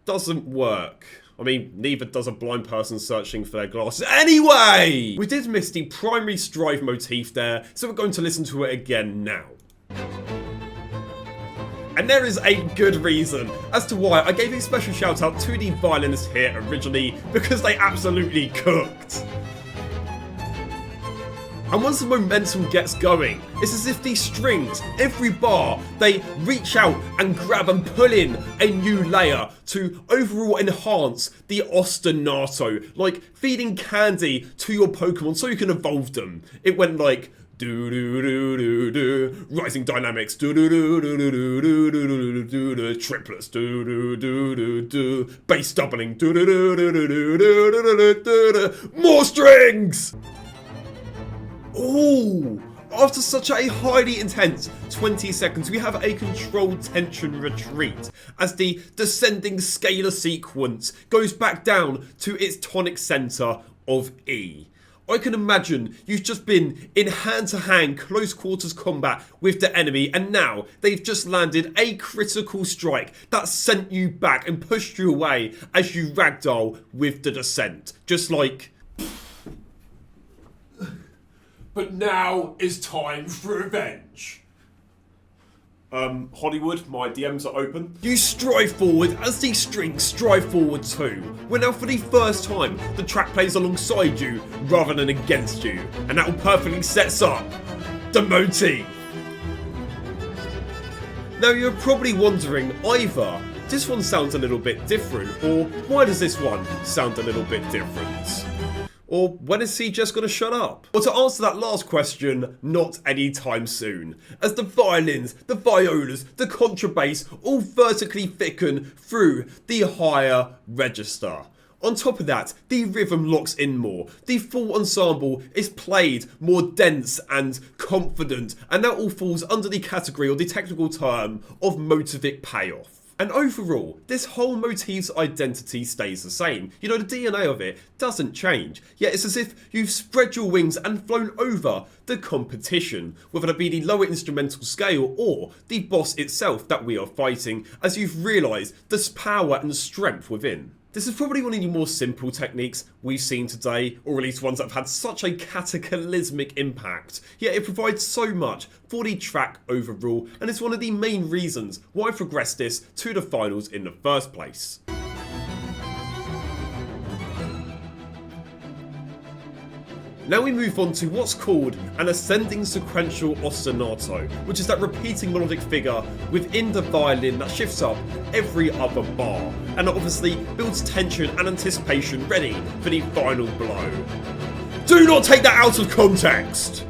doesn't work. I mean, neither does a blind person searching for their glasses. Anyway, we did miss the primary Strive motif there, so we're going to listen to it again now. And there is a good reason as to why I gave a special shout out to the violinists here originally, because they absolutely cooked. And once the momentum gets going, it's as if these strings, every bar, they reach out and grab and pull in a new layer to overall enhance the ostinato, like feeding candy to your Pokemon so you can evolve them. It went like do do do do do, rising dynamics, do do do do do do do do do do, triplets, do do do do do, bass doubling, do do do do do do do do do, more strings. Ooh, after such a highly intense 20 seconds, we have a controlled tension retreat as the descending scalar sequence goes back down to its tonic center of E. I can imagine you've just been in hand-to-hand close quarters combat with the enemy, and now they've just landed a critical strike that sent you back and pushed you away as you ragdoll with the descent. Just like... But now is time for revenge. Hollywood, my DMs are open. You strive forward as these strings strive forward too. Where now for the first time, the track plays alongside you rather than against you. And that will perfectly sets up the motif. Now you're probably wondering either, this one sounds a little bit different, or why does this one sound a little bit different? Or when is CJS going to shut up? Well, to answer that last question, not anytime soon. As the violins, the violas, the contrabass all vertically thicken through the higher register. On top of that, the rhythm locks in more. The full ensemble is played more dense and confident, and that all falls under the category or the technical term of motivic payoff. And overall, this whole motif's identity stays the same. You know, the DNA of it doesn't change. Yet it's as if you've spread your wings and flown over the competition, whether it be the lower instrumental scale or the boss itself that we are fighting, as you've realised this power and strength within. This is probably one of the more simple techniques we've seen today, or at least ones that have had such a cataclysmic impact, yet it provides so much for the track overall, and it's one of the main reasons why I progressed this to the finals in the first place. Now we move on to what's called an ascending sequential ostinato, which is that repeating melodic figure within the violin that shifts up every other bar, and obviously builds tension and anticipation ready for the final blow. Do not take that out of context!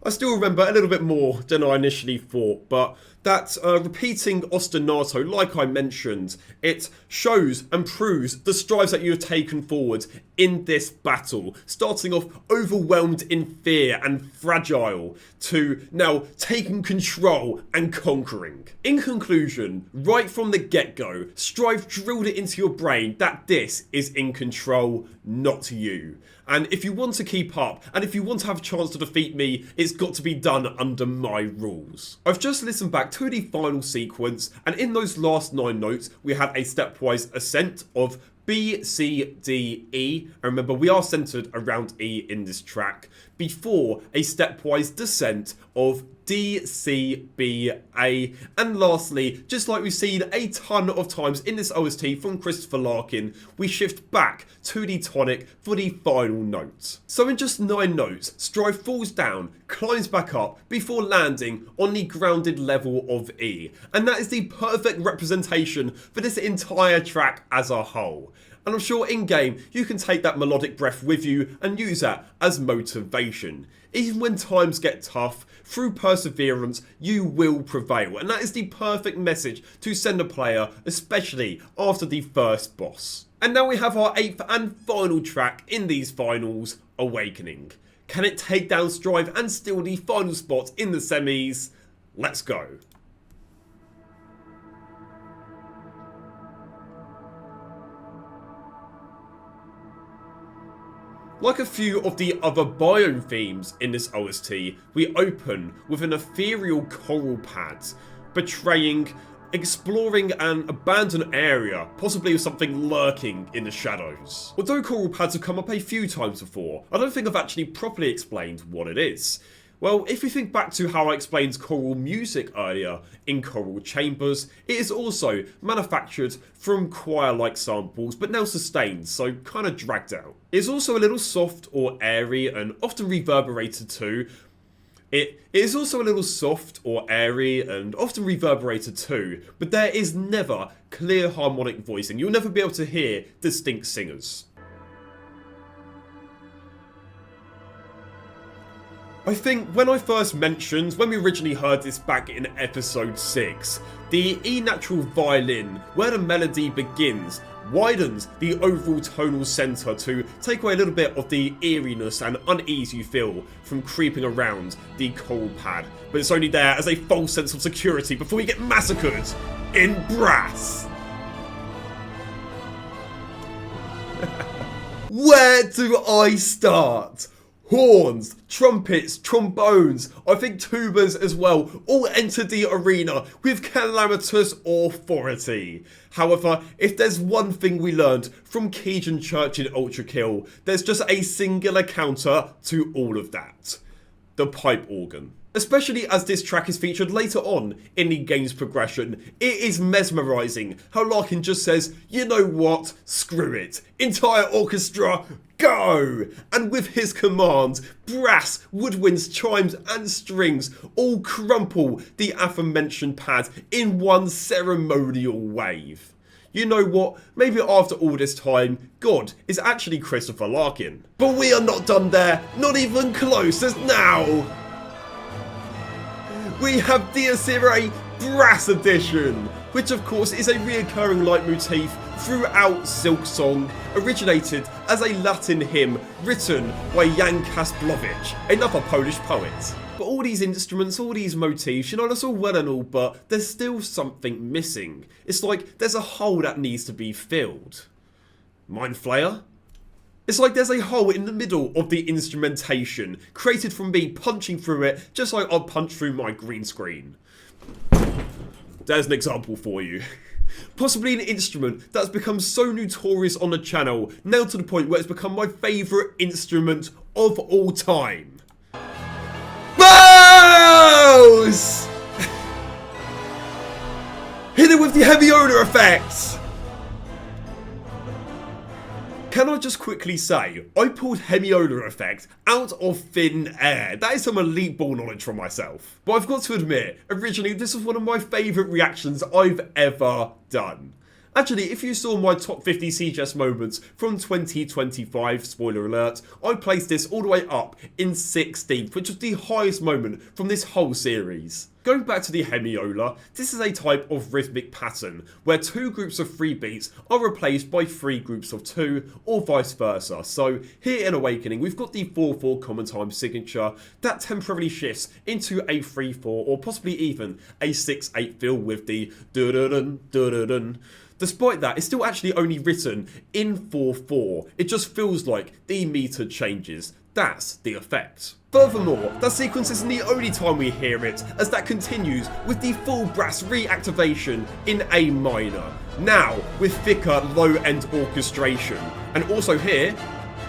I still remember a little bit more than I initially thought, but that repeating ostinato, like I mentioned, it shows and proves the strides that you have taken forward in this battle, starting off overwhelmed in fear and fragile, to now taking control and conquering. In conclusion, right from the get-go, Strive drilled it into your brain that this is in control, not you. And if you want to keep up, and if you want to have a chance to defeat me, it's got to be done under my rules. I've just listened back to the final sequence, and in those last 9 notes, we had a stepwise ascent of B, C, D, E, and remember we are centred around E in this track, before a stepwise descent of D, C, B, A, and lastly, just like we've seen a ton of times in this OST from Christopher Larkin, we shift back to the tonic for the final note. So in just 9 notes, Strive falls down, climbs back up, before landing on the grounded level of E, and that is the perfect representation for this entire track as a whole. And I'm sure in-game, you can take that melodic breath with you and use that as motivation. Even when times get tough, through perseverance, you will prevail. And that is the perfect message to send a player, especially after the first boss. And now we have our 8th and final track in these finals, Awakening. Can it take down Strive and steal the final spot in the semis? Let's go. Like a few of the other biome themes in this OST, we open with an ethereal coral pad, exploring an abandoned area, possibly with something lurking in the shadows. Although coral pads have come up a few times before, I don't think I've actually properly explained what it is. Well, if we think back to how I explained choral music earlier in Choral Chambers, it is also manufactured from choir-like samples, but now sustained, so kind of dragged out. It is also a little soft or airy and often reverberated too. It is also a little soft or airy and often reverberated too, but there is never clear harmonic voicing. You'll never be able to hear distinct singers. I think when I first mentioned, when we originally heard this back in episode 6, the E natural violin, where the melody begins, widens the overall tonal centre to take away a little bit of the eeriness and unease you feel from creeping around the choral pad. But it's only there as a false sense of security before we get massacred in brass. Where do I start? Horns, trumpets, trombones, I think tubas as well, all entered the arena with calamitous authority. However, if there's one thing we learned from Keegan Church in Ultra Kill, there's just a singular counter to all of that. The pipe organ. Especially as this track is featured later on in the game's progression, it is mesmerising how Larkin just says, you know what, screw it, entire orchestra, go! And with his command, brass, woodwinds, chimes and strings all crumple the aforementioned pad in one ceremonial wave. You know what, maybe after all this time, God is actually Christopher Larkin. But we are not done there, not even close as now! We have Dies Irae Brass Edition, which of course is a reoccurring leitmotif throughout Silksong, originated as a Latin hymn written by Jan Kasplowicz, another Polish poet. But all these instruments, all these motifs, you know, that's all well and all, but there's still something missing. It's like there's a hole that needs to be filled. Mind Flayer? It's like there's a hole in the middle of the instrumentation, created from me punching through it, just like I'd punch through my green screen. There's an example for you. Possibly an instrument that's become so notorious on the channel, now to the point where it's become my favourite instrument of all time. Bells! Hit it with the hemiola effect! Can I just quickly say, I pulled hemiola effect out of thin air. That is some elite ball knowledge from myself. But I've got to admit, originally this was one of my favourite reactions I've ever done. Actually, if you saw my top 50 CJS moments from 2025, spoiler alert, I placed this all the way up in 16th, which was the highest moment from this whole series. Going back to the hemiola, this is a type of rhythmic pattern where 2 groups of 3 beats are replaced by 3 groups of 2 or vice versa. So here in Awakening we've got the 4/4 common time signature that temporarily shifts into a 3/4 or possibly even a 6/8 feel with the dun-dun-dun, dun-dun-dun. Despite that, it's still actually only written in 4/4. It just feels like the meter changes. That's the effect. Furthermore, that sequence isn't the only time we hear it, as that continues with the full brass reactivation in A minor, now with thicker low-end orchestration. And also here,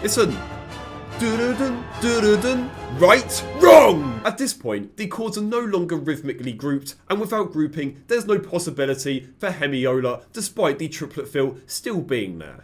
listen. Dun-dun-dun, dun-dun-dun. Right, wrong! At this point, the chords are no longer rhythmically grouped, and without grouping, there's no possibility for hemiola, despite the triplet fill still being there.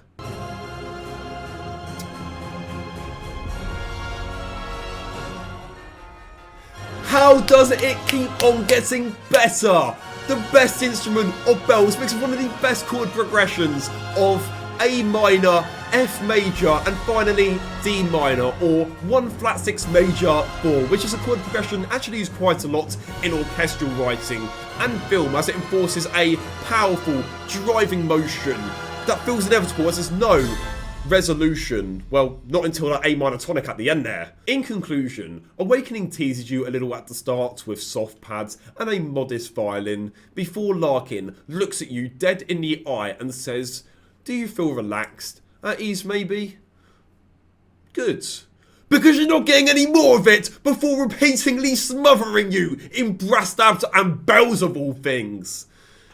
How does it keep on getting better? The best instrument of bells makes one of the best chord progressions of A minor, F major, and finally D minor, or 1 flat 6 major 4, which is a chord progression actually used quite a lot in orchestral writing and film, as it enforces a powerful driving motion that feels inevitable as there's no resolution. Well, not until that A minor tonic at the end there. In conclusion, Awakening teases you a little at the start with soft pads and a modest violin before Larkin looks at you dead in the eye and says, "Do you feel relaxed? At ease maybe? Good. Because you're not getting any more of it before repeatedly smothering you in brass stabs and bells of all things."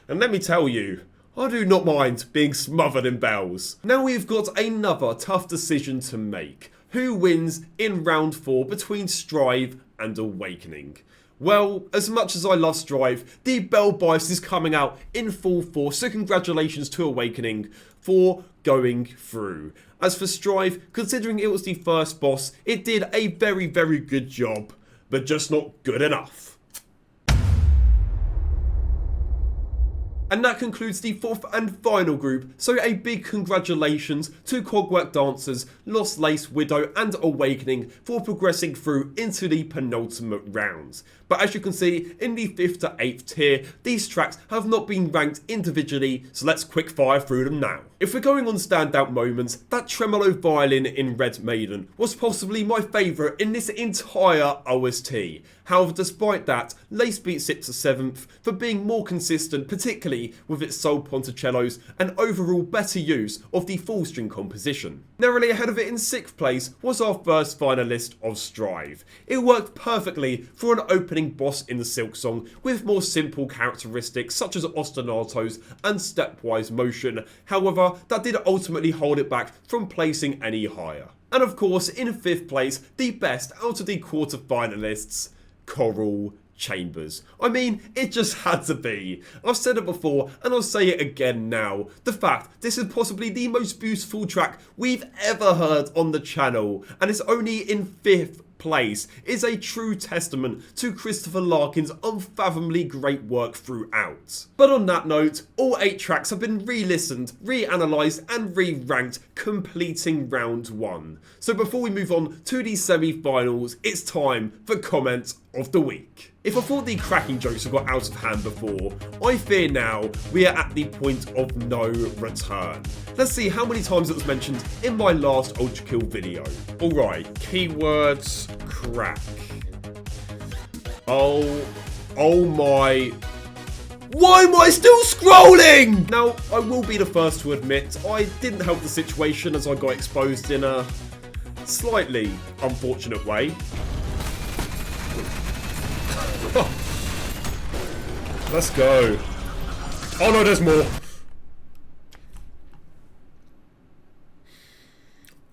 And let me tell you, I do not mind being smothered in bells. Now we've got another tough decision to make. Who wins in round 4 between Strive and Awakening? Well, as much as I love Strive, the bell bias is coming out in full force, so congratulations to Awakening for going through. As for Strive, considering it was the first boss, it did a very, very good job, but just not good enough. And that concludes the 4th and final group, so a big congratulations to Cogwork Dancers, Lost Lace, Widow and Awakening for progressing through into the penultimate rounds. But as you can see, in the 5th to 8th tier, these tracks have not been ranked individually, so let's quick fire through them now. If we're going on standout moments, that tremolo violin in Red Maiden was possibly my favourite in this entire OST. However, despite that, Lace beats it to 7th for being more consistent, particularly with its soul ponticellos and overall better use of the full string composition. Narrowly ahead of it in 6th place was our first finalist of Strive. It worked perfectly for an opening boss in the Silksong with more simple characteristics such as ostinatos and stepwise motion. However, that did ultimately hold it back from placing any higher. And of course, in 5th place, the best out of the quarter finalists, Choral Chambers. I mean, it just had to be. I've said it before and I'll say it again now. The fact this is possibly the most beautiful track we've ever heard on the channel, and it's only in 5th place, is a true testament to Christopher Larkin's unfathomably great work throughout. But on that note, all 8 tracks have been re-listened, re-analysed and re-ranked, completing round 1. So before we move on to the semi-finals, it's time for comment of the week. If I thought the cracking jokes have got out of hand before, I fear now we are at the point of no return. Let's see how many times it was mentioned in my last Ultra Kill video. Alright, keywords crack. Oh my... Why am I still scrolling? Now, I will be the first to admit, I didn't help the situation as I got exposed in a slightly unfortunate way. Let's go. Oh no, there's more.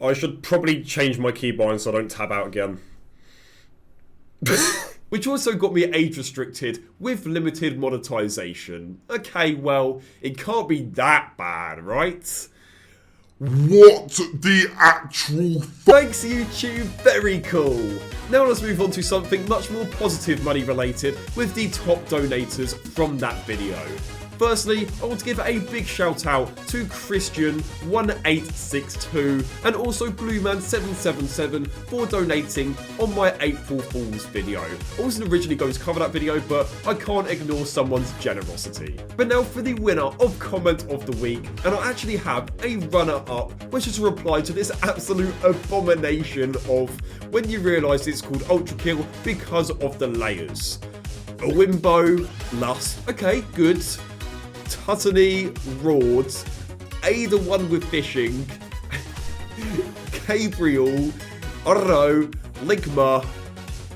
I should probably change my keybind so I don't tab out again. Which also got me age restricted with limited monetization. Okay, well, it can't be that bad, right? What the actual Thanks YouTube, very cool. Now let's move on to something much more positive money related with the top donators from that video. Firstly, I want to give a big shout out to Christian1862 and also Blueman777 for donating on my April Fool's video. I wasn't originally going to cover that video, but I can't ignore someone's generosity. But now for the winner of Comment of the Week, and I actually have a runner-up, which is a reply to this absolute abomination of when you realise it's called Ultra Kill because of the layers. A Wimbo, Lust, okay, good. Tuttony, Rords, A the one with fishing, Gabriel, I don't know, Ligma,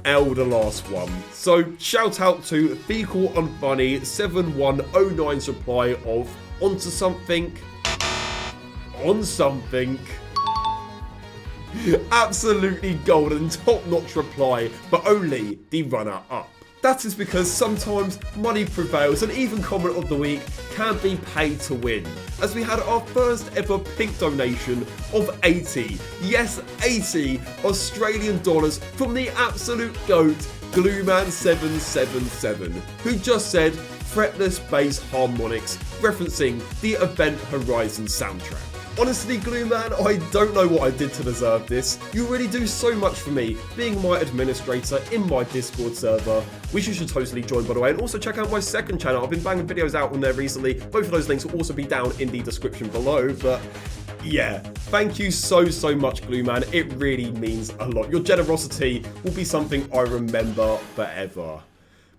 L the last one. So shout out to Fecal Unfunny 7109 supply of Onto Something, On Something. Absolutely golden, top-notch reply, but only the runner-up. That is because sometimes money prevails and even Comment of the Week can be paid to win. As we had our first ever pink donation of 80, yes 80 Australian dollars from the absolute GOAT Glueman777, who just said fretless bass harmonics, referencing the Event Horizon soundtrack. Honestly, Glue Man, I don't know what I did to deserve this. You really do so much for me, being my administrator in my Discord server, which you should totally join, by the way. And also check out my second channel. I've been banging videos out on there recently. Both of those links will also be down in the description below. But yeah, thank you so much, Glue Man. It really means a lot. Your generosity will be something I remember forever.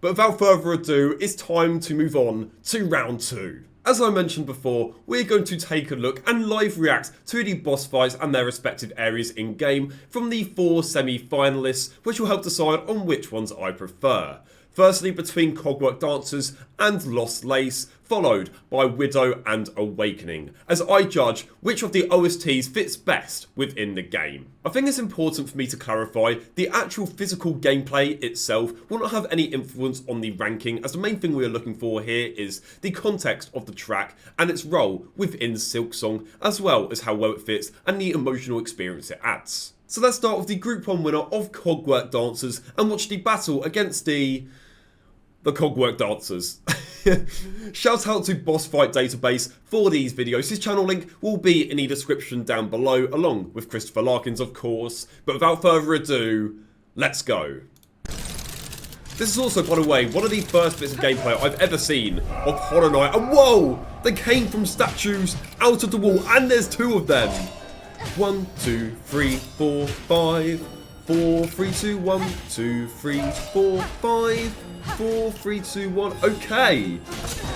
But without further ado, it's time to move on to round 2. As I mentioned before, we're going to take a look and live react to the boss fights and their respective areas in game from the 4 semi-finalists, which will help decide on which ones I prefer. Firstly, between Cogwork Dancers and Lost Lace, followed by Widow and Awakening, as I judge which of the OSTs fits best within the game. I think it's important for me to clarify the actual physical gameplay itself will not have any influence on the ranking, as the main thing we are looking for here is the context of the track and its role within Silksong, as well as how well it fits and the emotional experience it adds. So let's start with the Group 1 winner of Cogwork Dancers and watch the battle against the Cogwork Dancers. Shout out to Boss Fight Database for these videos. His channel link will be in the description down below, along with Christopher Larkin's, of course. But without further ado, let's go. This is also, by the way, one of the first bits of gameplay I've ever seen of Hollow Knight. And whoa! They came from statues out of the wall, and there's 2 of them. 1, 2, 3, 4, 5. 4, 3, 2, 1, 2, 3, 4, 5. 4, 3, 2, 1. Okay,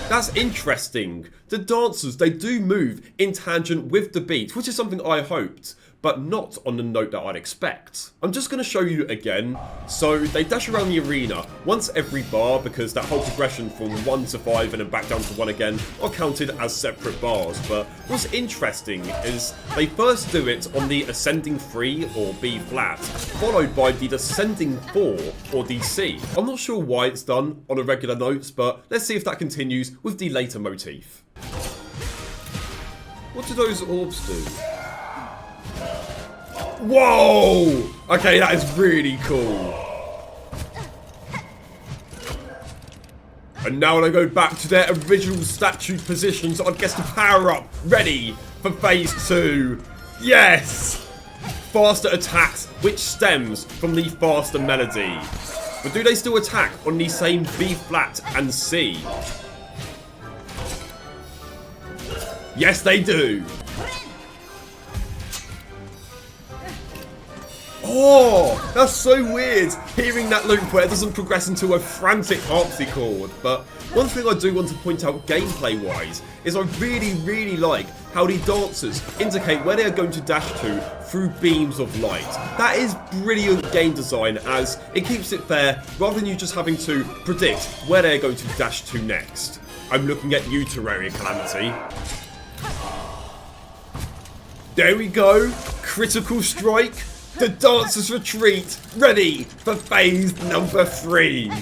that's interesting. The dancers, they do move in tangent with the beat, which is something I hoped, but not on the note that I'd expect. I'm just going to show you again. So they dash around the arena once every bar, because that whole progression from 1 to 5 and then back down to 1 again are counted as separate bars. But what's interesting is they first do it on the ascending 3 or B flat, followed by the descending 4 or the C. I'm not sure why it's done on a regular notes, but let's see if that continues with the later motif. What do those orbs do? Whoa! Okay, that is really cool. And now they go back to their original statue positions, I guess, to power up, ready for phase 2. Yes! Faster attacks, which stems from the faster melody. But do they still attack on the same B flat and C? Yes, they do. Oh, that's so weird, hearing that loop where it doesn't progress into a frantic harpsichord. But one thing I do want to point out gameplay-wise is I really like how the dancers indicate where they are going to dash to through beams of light. That is brilliant game design, as it keeps it fair rather than you just having to predict where they're going to dash to next. I'm looking at you, Terraria Calamity. There we go, critical strike. The dancers retreat, ready for phase number 3.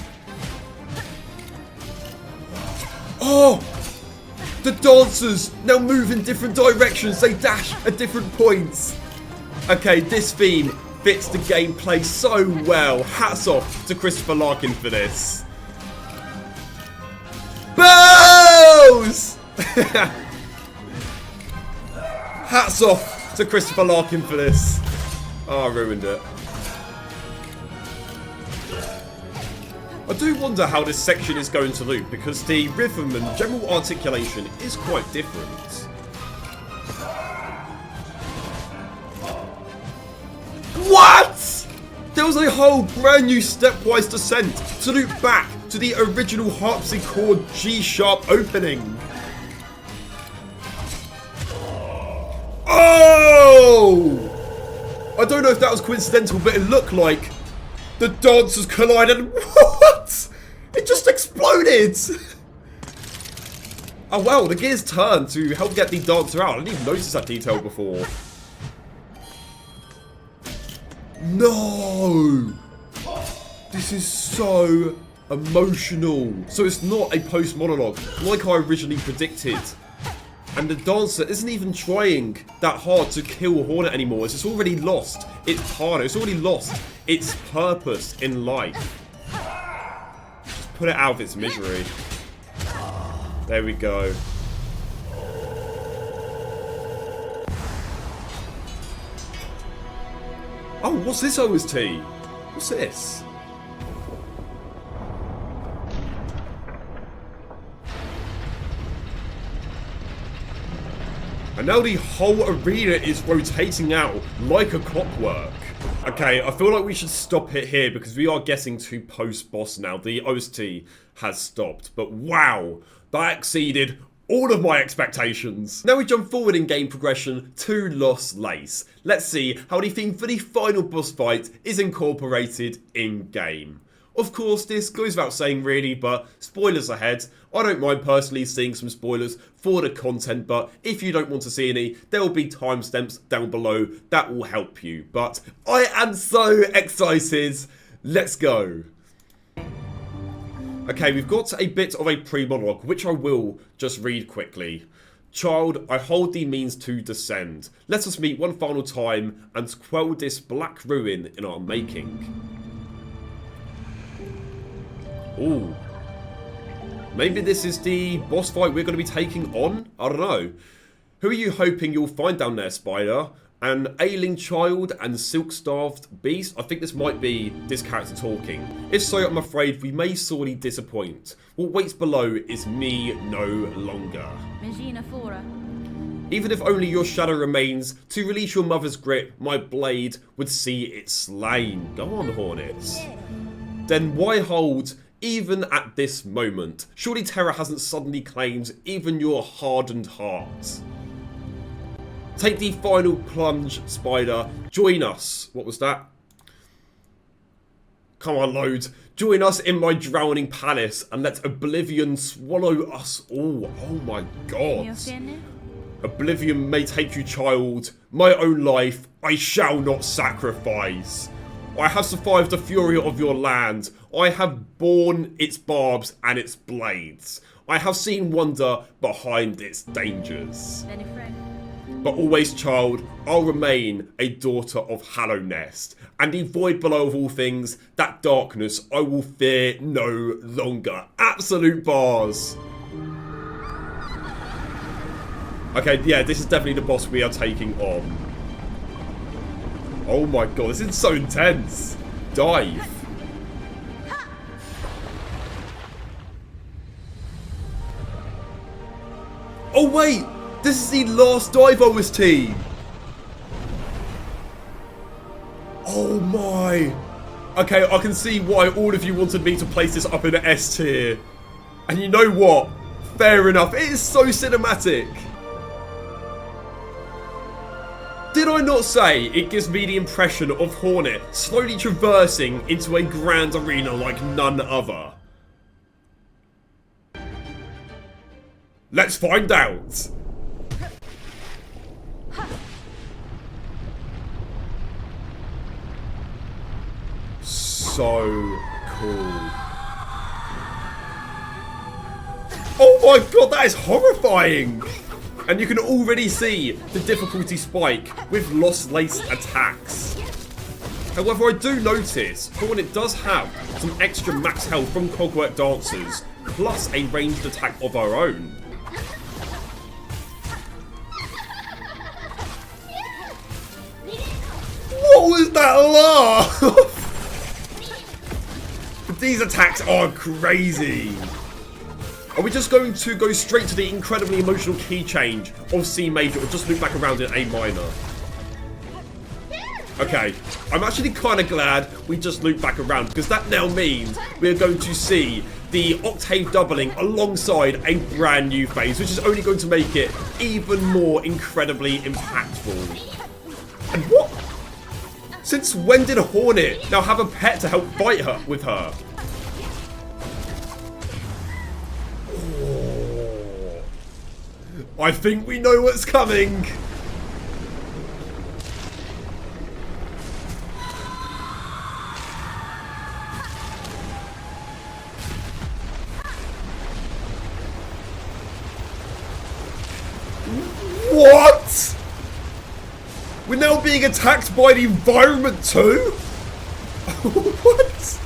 Oh! The dancers now move in different directions, they dash at different points. Okay, this theme fits the gameplay so well. Hats off to Christopher Larkin for this. Bows! Hats off to Christopher Larkin for this. Oh, I ruined it. I do wonder how this section is going to loop, because the rhythm and general articulation is quite different. What? There was a whole brand new stepwise descent to loop back to the original harpsichord G-sharp opening. Oh! I don't know if that was coincidental, but it looked like the dancers collided. What? It just exploded! Oh wow, the gears turned to help get the dancer out. I didn't even notice that detail before. No! This is so emotional. So it's not a post-monologue like I originally predicted. And the dancer isn't even trying that hard to kill Hornet anymore. It's already lost its partner. It's already lost its purpose in life. Just put it out of its misery. There we go. Oh, what's this OST? What's this? And now the whole arena is rotating out like a clockwork. Okay, I feel like we should stop it here because we are getting to post-boss now. The OST has stopped, but wow, that exceeded all of my expectations. Now we jump forward in game progression to Lost Lace. Let's see how the theme for the final boss fight is incorporated in-game. Of course, this goes without saying really, but spoilers ahead. I don't mind personally seeing some spoilers for the content, but if you don't want to see any, there will be timestamps down below that will help you. But I am so excited. Let's go. Okay, we've got a bit of a pre-monologue, which I will just read quickly. Child, I hold thee means to descend. Let us meet one final time and quell this black ruin in our making. Ooh. Maybe this is the boss fight we're going to be taking on? I don't know. Who are you hoping you'll find down there, Spider? An ailing child and silk-starved beast? I think this might be this character talking. If so, I'm afraid we may sorely disappoint. What waits below is me no longer. Even if only your shadow remains, to release your mother's grip, my blade would see it slain. Go on, Hornets. Then why hold... even at this moment? Surely terror hasn't suddenly claimed even your hardened heart. Take the final plunge, Spider. Join us. What was that? Come on, load. Join us in my drowning palace and let oblivion swallow us all. Oh my god. Oblivion may take you, child. My own life I shall not sacrifice. I have survived the fury of your land. I have borne its barbs and its blades. I have seen wonder behind its dangers. But always, child, I'll remain a daughter of Hallownest. And the void below of all things, that darkness I will fear no longer. Absolute bars. Okay, yeah, this is definitely the boss we are taking on. Oh my god, this is so intense. Dive. Oh wait, this is the last dive OST. Oh my. Okay, I can see why all of you wanted me to place this up in an S tier. And you know what? Fair enough. It is so cinematic. Did I not say it gives me the impression of Hornet slowly traversing into a grand arena like none other? Let's find out. So cool. Oh my god, that is horrifying! And you can already see the difficulty spike with Lost Lace attacks. However, I do notice Hornet does have some extra max health from Cogwork Dancers, plus a ranged attack of her own. What was that laugh? These attacks are crazy. Are we just going to go straight to the incredibly emotional key change of C major or just loop back around in A minor? Okay, I'm actually kind of glad we just looped back around because that now means we're going to see the octave doubling alongside a brand new phase, which is only going to make it even more incredibly impactful. And what? Since when did Hornet now have a pet to help fight her with her? Oh. I think we know what's coming. What? We're now being attacked by the environment too? What?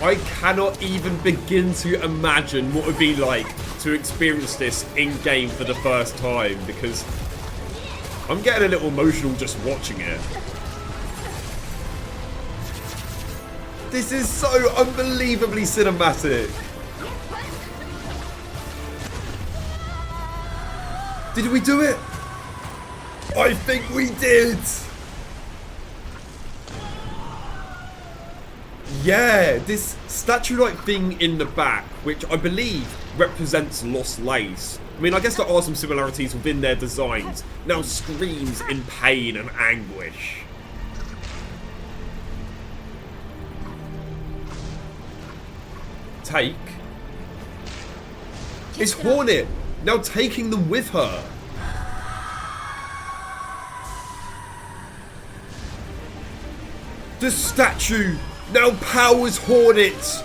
I cannot even begin to imagine what it would be like to experience this in-game for the first time because I'm getting a little emotional just watching it. This is so unbelievably cinematic. Did we do it? I think we did. Yeah, this statue-like thing in the back, which I believe represents Lost Lace. I mean, I guess there are some similarities within their designs. Now screams in pain and anguish. Take. It's Hornet now taking them with her. The statue now powers Hornet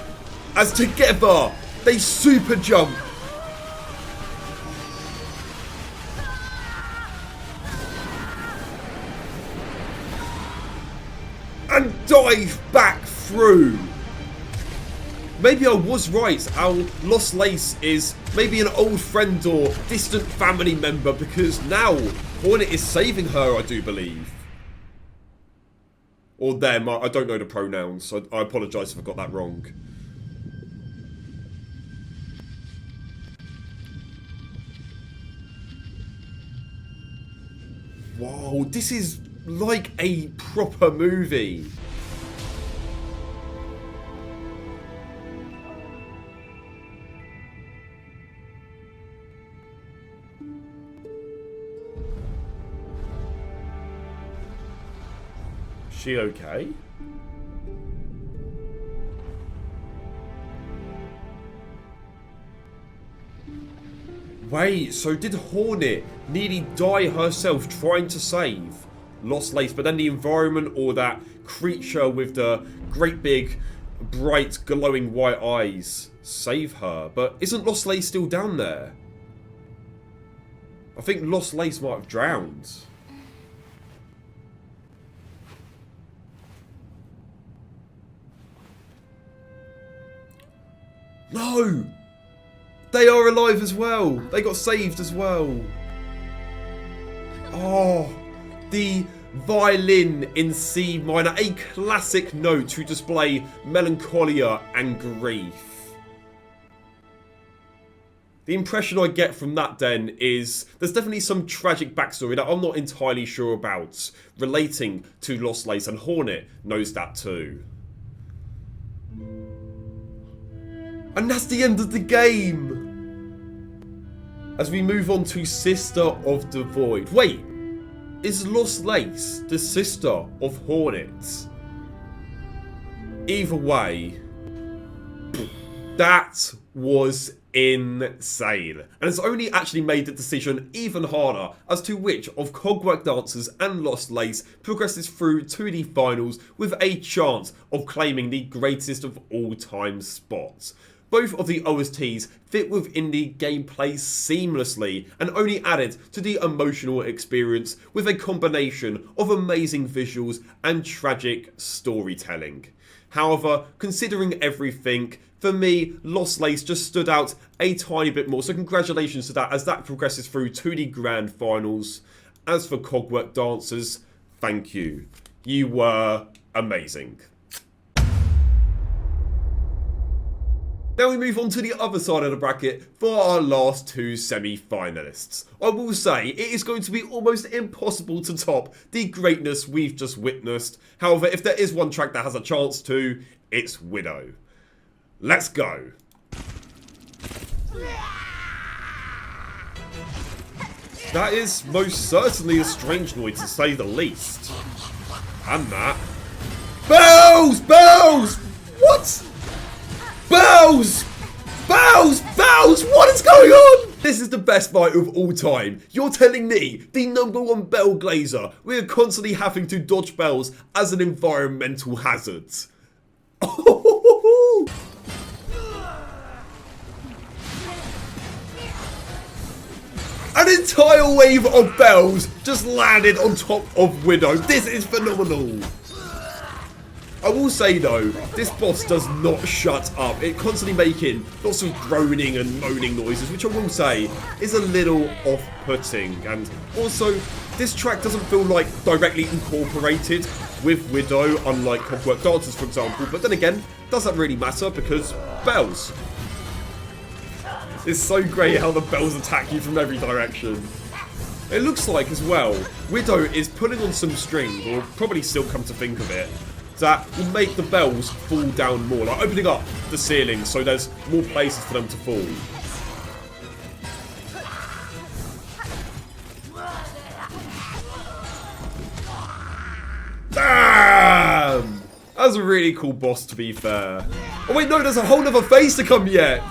as together they super jump. And dive back through. Maybe I was right. Our Lost Lace is maybe an old friend or distant family member because now Hornet is saving her, I do believe. Or them. I don't know the pronouns, so I apologise if I got that wrong. Wow, this is like a proper movie. She okay? Wait, so did Hornet nearly die herself trying to save Lost Lace, but then the environment or that creature with the great big bright glowing white eyes save her? But isn't Lost Lace still down there? I think Lost Lace might have drowned. No! They are alive as well. They got saved as well. Oh, the violin in C minor. A classic note to display melancholia and grief. The impression I get from that then is there's definitely some tragic backstory that I'm not entirely sure about relating to Lost Lace, and Hornet knows that too. And that's the end of the game! As we move on to Sister of the Void. Wait, is Lost Lace the sister of Hornet? Either way, that was insane. And it's only actually made the decision even harder as to which of Cogwork Dancers and Lost Lace progresses through to the finals with a chance of claiming the greatest of all time spots. Both of the OSTs fit within the gameplay seamlessly and only added to the emotional experience with a combination of amazing visuals and tragic storytelling. However, considering everything, for me, Lost Lace just stood out a tiny bit more, so congratulations to that as that progresses through to the grand finals. As for Cogwork Dancers, thank you. You were amazing. Now we move on to the other side of the bracket for our last two semi-finalists. I will say, it is going to be almost impossible to top the greatness we've just witnessed. However, if there is one track that has a chance to, it's Widow. Let's go. That is most certainly a strange noise to say the least. And that... Bells! Bells! What? Bells! Bells! Bells! What is going on? This is the best fight of all time. You're telling me, the #1 bell glazer, we are constantly having to dodge bells as an environmental hazard. An entire wave of bells just landed on top of Widow. This is phenomenal. I will say though, this boss does not shut up. It constantly making lots of groaning and moaning noises, which I will say is a little off-putting. And also, this track doesn't feel like directly incorporated with Widow, unlike Cogwork Dancers for example. But then again, does that really matter because bells. It's so great how the bells attack you from every direction. It looks like as well, Widow is pulling on some string, or probably still come to think of it, that will make the bells fall down more, like opening up the ceiling so there's more places for them to fall. Damn! That was a really cool boss, to be fair. Oh wait, no, there's a whole other phase to come yet!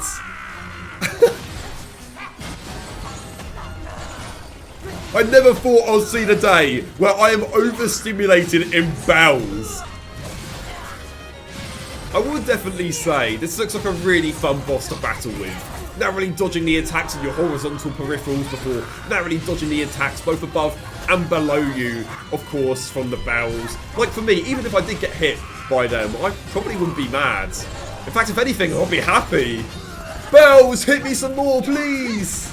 I never thought I'd see the day where I am overstimulated in bells. I will definitely say, this looks like a really fun boss to battle with. Narrowly dodging the attacks in your horizontal peripherals before narrowly dodging the attacks both above and below you, of course, from the bells. Like for me, even if I did get hit by them, I probably wouldn't be mad. In fact, if anything, I'll be happy. Bells, hit me some more, please!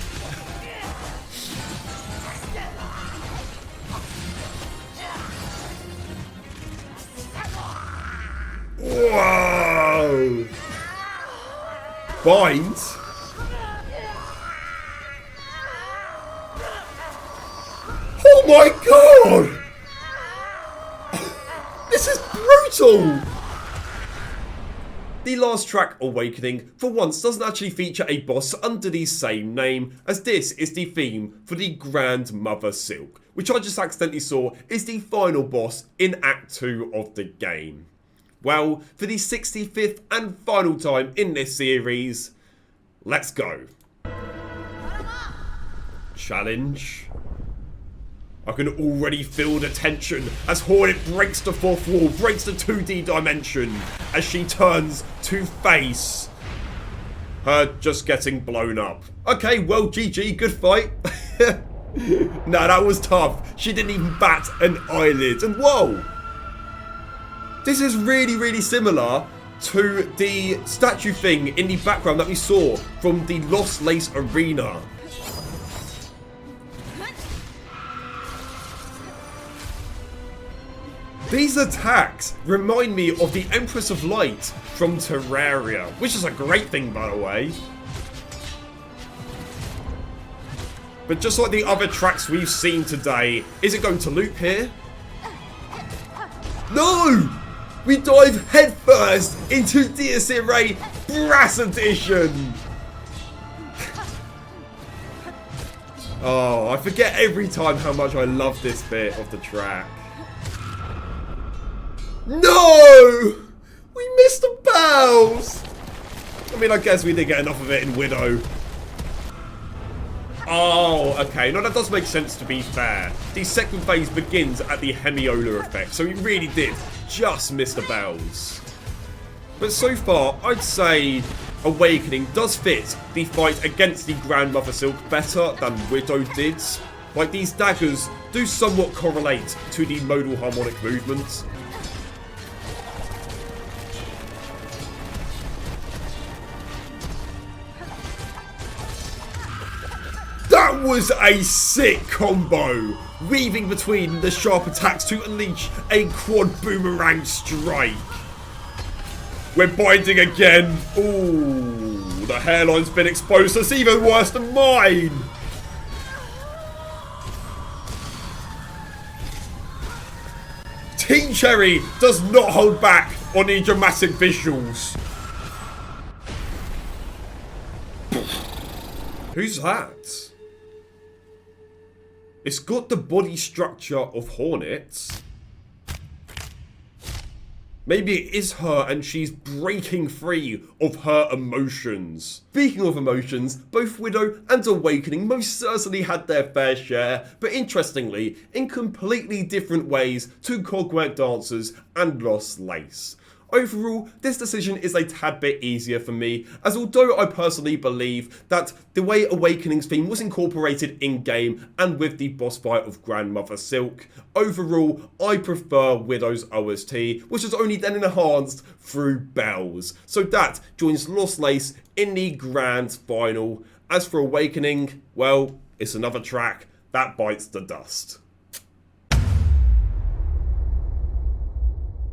Whoa! Bind? Oh my god! This is brutal! The last track, Awakening, for once doesn't actually feature a boss under the same name, as this is the theme for the Grandmother Silk, which I just accidentally saw is the final boss in Act 2 of the game. Well, for the 65th and final time in this series, let's go. Challenge. I can already feel the tension as Hornet breaks the fourth wall, breaks the 2D dimension, as she turns to face her just getting blown up. Okay, well, GG, good fight. Nah, that was tough. She didn't even bat an eyelid. And whoa! This is really, really similar to the statue thing in the background that we saw from the Lost Lace arena. These attacks remind me of the Empress of Light from Terraria, which is a great thing, by the way. But just like the other tracks we've seen today, is it going to loop here? No! We dive headfirst into Dies Irae Brass Edition! Oh, I forget every time how much I love this bit of the track. No! We missed the bells! I mean, I guess we did get enough of it in Widow. Oh, okay. No, that does make sense, to be fair. The second phase begins at the Hemiola effect, so we really did just miss the bells. But so far, I'd say Awakening does fit the fight against the Grandmother Silk better than Widow did. Like, these daggers do somewhat correlate to the modal harmonic movements. That was a sick combo, weaving between the sharp attacks to unleash a quad boomerang strike. We're binding again. Ooh, the hairline's been exposed. That's even worse than mine. Team Cherry does not hold back on the dramatic visuals. Who's that? It's got the body structure of Hornets. Maybe it is her and she's breaking free of her emotions. Speaking of emotions, both Widow and Awakening most certainly had their fair share, but interestingly, in completely different ways to Cogwork Dancers and Lost Lace. Overall, this decision is a tad bit easier for me, as although I personally believe that the way Awakening's theme was incorporated in-game and with the boss fight of Grandmother Silk, overall, I prefer Widow's OST, which is only then enhanced through bells. So that joins Lost Lace in the grand final. As for Awakening, well, it's another track that bites the dust.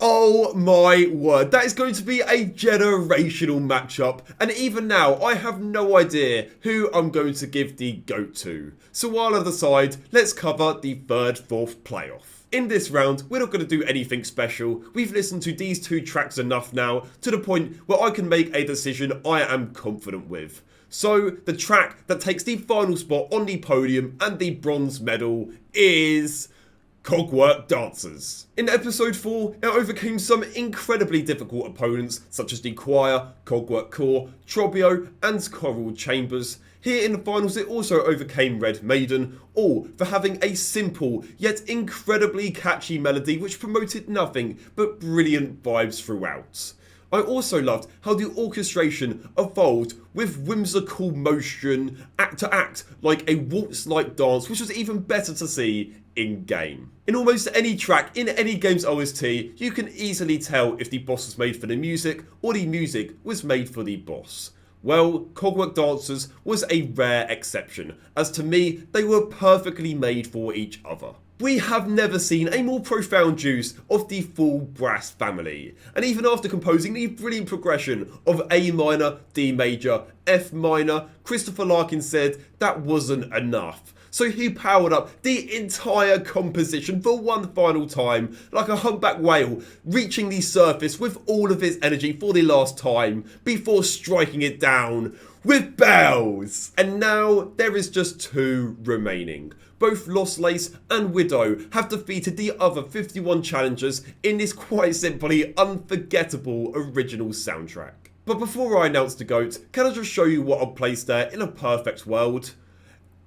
Oh my word, that is going to be a generational matchup, and even now I have no idea who I'm going to give the GOAT to. So while on the side, let's cover the third-fourth playoff. In this round, we're not going to do anything special. We've listened to these two tracks enough now, to the point where I can make a decision I am confident with. So the track that takes the final spot on the podium and the bronze medal is Cogwork Dancers. In episode 4, it overcame some incredibly difficult opponents such as the Choir, Cogwork Core, Trobio and Choral Chambers. Here in the finals it also overcame Red Maiden, all for having a simple yet incredibly catchy melody which promoted nothing but brilliant vibes throughout. I also loved how the orchestration evolved with whimsical motion, act to act like a waltz-like dance, which was even better to see in-game. In almost any track in any game's OST, you can easily tell if the boss was made for the music or the music was made for the boss. Well, Cogwork Dancers was a rare exception, as to me, they were perfectly made for each other. We have never seen a more profound use of the full brass family, and even after composing the brilliant progression of A minor, D major, F minor, Christopher Larkin said that wasn't enough. So he powered up the entire composition for one final time, like a humpback whale reaching the surface with all of its energy for the last time, before striking it down with bells. And now there is just 2 remaining. Both Lost Lace and Widow have defeated the other 51 challengers in this quite simply unforgettable original soundtrack. But before I announce the GOAT, can I just show you what I've placed there in a perfect world?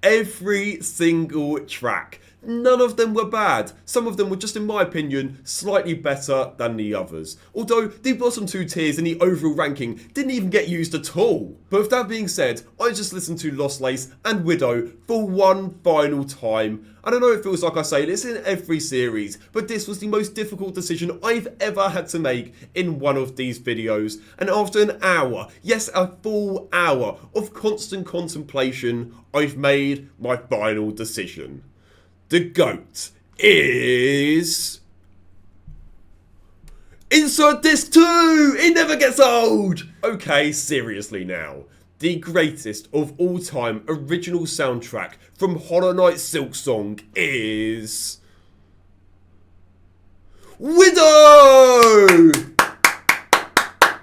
Every single track. None of them were bad. Some of them were just, in my opinion, slightly better than the others. Although the bottom 2 tiers in the overall ranking didn't even get used at all. But with that being said, I just listened to Lost Lace and Widow for one final time. And I know it feels like I say this in every series, but this was the most difficult decision I've ever had to make in one of these videos. And after an hour, yes, a full hour of constant contemplation, I've made my final decision. The GOAT is... Insert this too! It never gets old! Okay, seriously now. the greatest of all time original soundtrack from Hollow Knight Silksong is... Widow!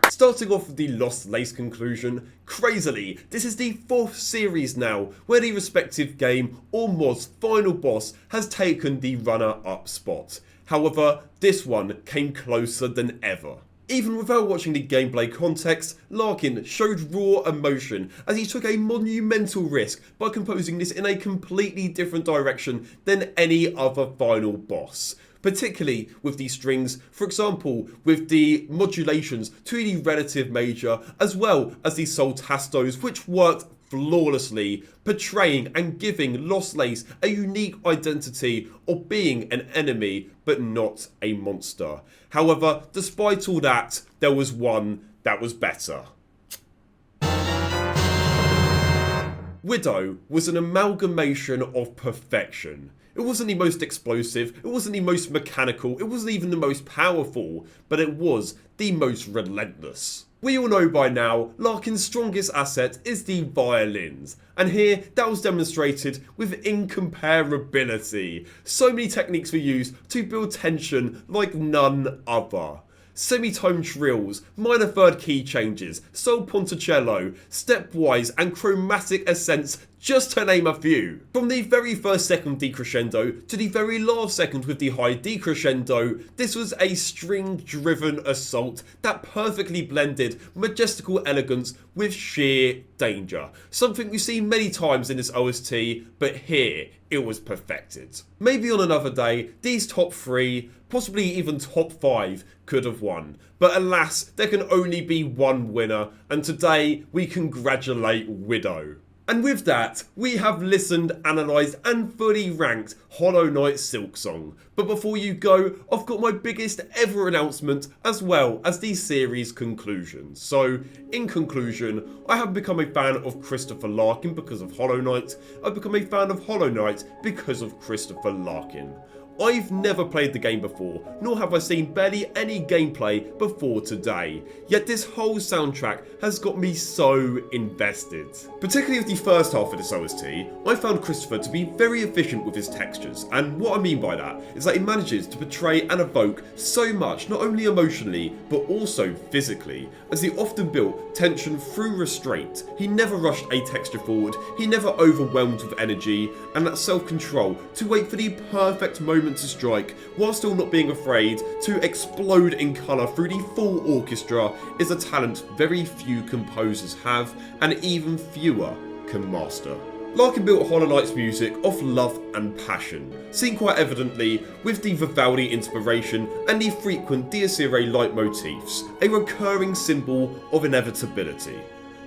Starting off with the Lost Lace conclusion, crazily, this is the 4th series now where the respective game or mod's final boss has taken the runner-up spot. However, this one came closer than ever. Even without watching the gameplay context, Larkin showed raw emotion as he took a monumental risk by composing this in a completely different direction than any other final boss. Particularly with the strings, for example with the modulations to the relative major as well as the soltastos, which worked flawlessly, portraying and giving Lost Lace a unique identity of being an enemy but not a monster. However, despite all that, there was one that was better. Widow was an amalgamation of perfection. It wasn't the most explosive, it wasn't the most mechanical, it wasn't even the most powerful, but it was the most relentless. We all know by now, Larkin's strongest asset is the violins, and here that was demonstrated with incomparability. So many techniques were used to build tension like none other. Semitone trills, minor third key changes, sol ponticello, stepwise and chromatic ascents, just to name a few. From the very first second decrescendo to the very last second with the high decrescendo, this was a string-driven assault that perfectly blended majestical elegance with sheer danger. Something we've seen many times in this OST, but here it was perfected. Maybe on another day, these top 3, possibly even top 5, could have won. But alas, there can only be one winner, and today we congratulate Widow. And with that, we have listened, analysed and fully ranked Hollow Knight Silksong. But before you go, I've got my biggest ever announcement as well as the series conclusion. So, in conclusion, I have become a fan of Christopher Larkin because of Hollow Knight. I've become a fan of Hollow Knight because of Christopher Larkin. I've never played the game before, nor have I seen barely any gameplay before today, yet this whole soundtrack has got me so invested. Particularly with the first half of this OST, I found Christopher to be very efficient with his textures, and what I mean by that is that he manages to portray and evoke so much, not only emotionally, but also physically, as he often built tension through restraint. He never rushed a texture forward, he never overwhelmed with energy, and that self-control to wait for the perfect moment to strike, while still not being afraid to explode in colour through the full orchestra, is a talent very few composers have, and even fewer can master. Larkin built Hollow Knight's music off love and passion, seen quite evidently with the Vivaldi inspiration and the frequent Dies Irae leitmotifs, a recurring symbol of inevitability.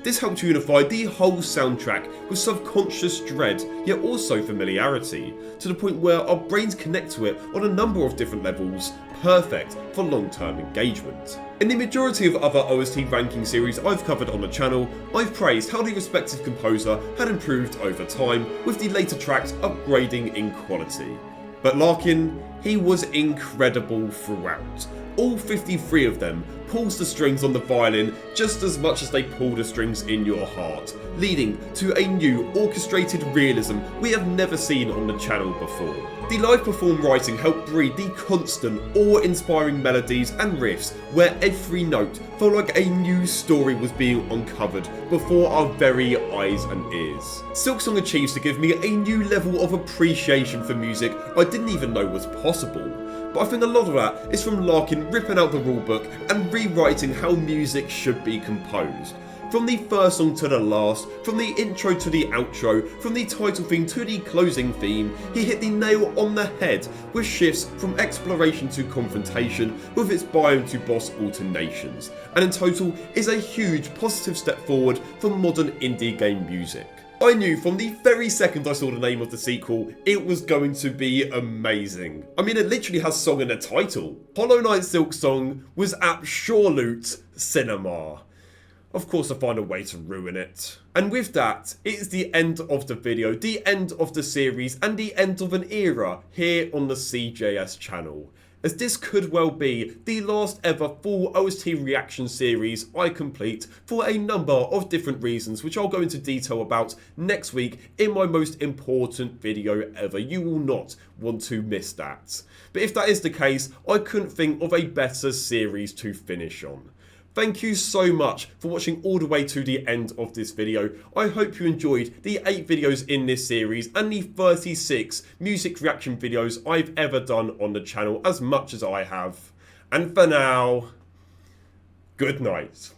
This helped unify the whole soundtrack with subconscious dread, yet also familiarity, to the point where our brains connect to it on a number of different levels, perfect for long-term engagement. In the majority of other OST ranking series I've covered on the channel, I've praised how the respective composer had improved over time, with the later tracks upgrading in quality. But Larkin, he was incredible throughout. All 53 of them pulls the strings on the violin just as much as they pull the strings in your heart, leading to a new orchestrated realism we have never seen on the channel before. The live performed writing helped breed the constant, awe-inspiring melodies and riffs where every note felt like a new story was being uncovered before our very eyes and ears. Silksong achieves to give me a new level of appreciation for music I didn't even know was possible. But I think a lot of that is from Larkin ripping out the rulebook and rewriting how music should be composed. From the first song to the last, from the intro to the outro, from the title theme to the closing theme, he hit the nail on the head with shifts from exploration to confrontation with its biome to boss alternations, and in total is a huge positive step forward for modern indie game music. I knew from the very second I saw the name of the sequel, it was going to be amazing. I mean, it literally has song in the title. Hollow Knight Silksong was absolute cinema. Of course I find a way to ruin it. And with that, it is the end of the video, the end of the series, and the end of an era here on the CJS channel. as this could well be the last ever full OST reaction series I complete for a number of different reasons, which I'll go into detail about next week in my most important video ever. You will not want to miss that. But if that is the case, I couldn't think of a better series to finish on. Thank you so much for watching all the way to the end of this video. I hope you enjoyed the 8 videos in this series and the 36 music reaction videos I've ever done on the channel as much as I have. And for now, good night.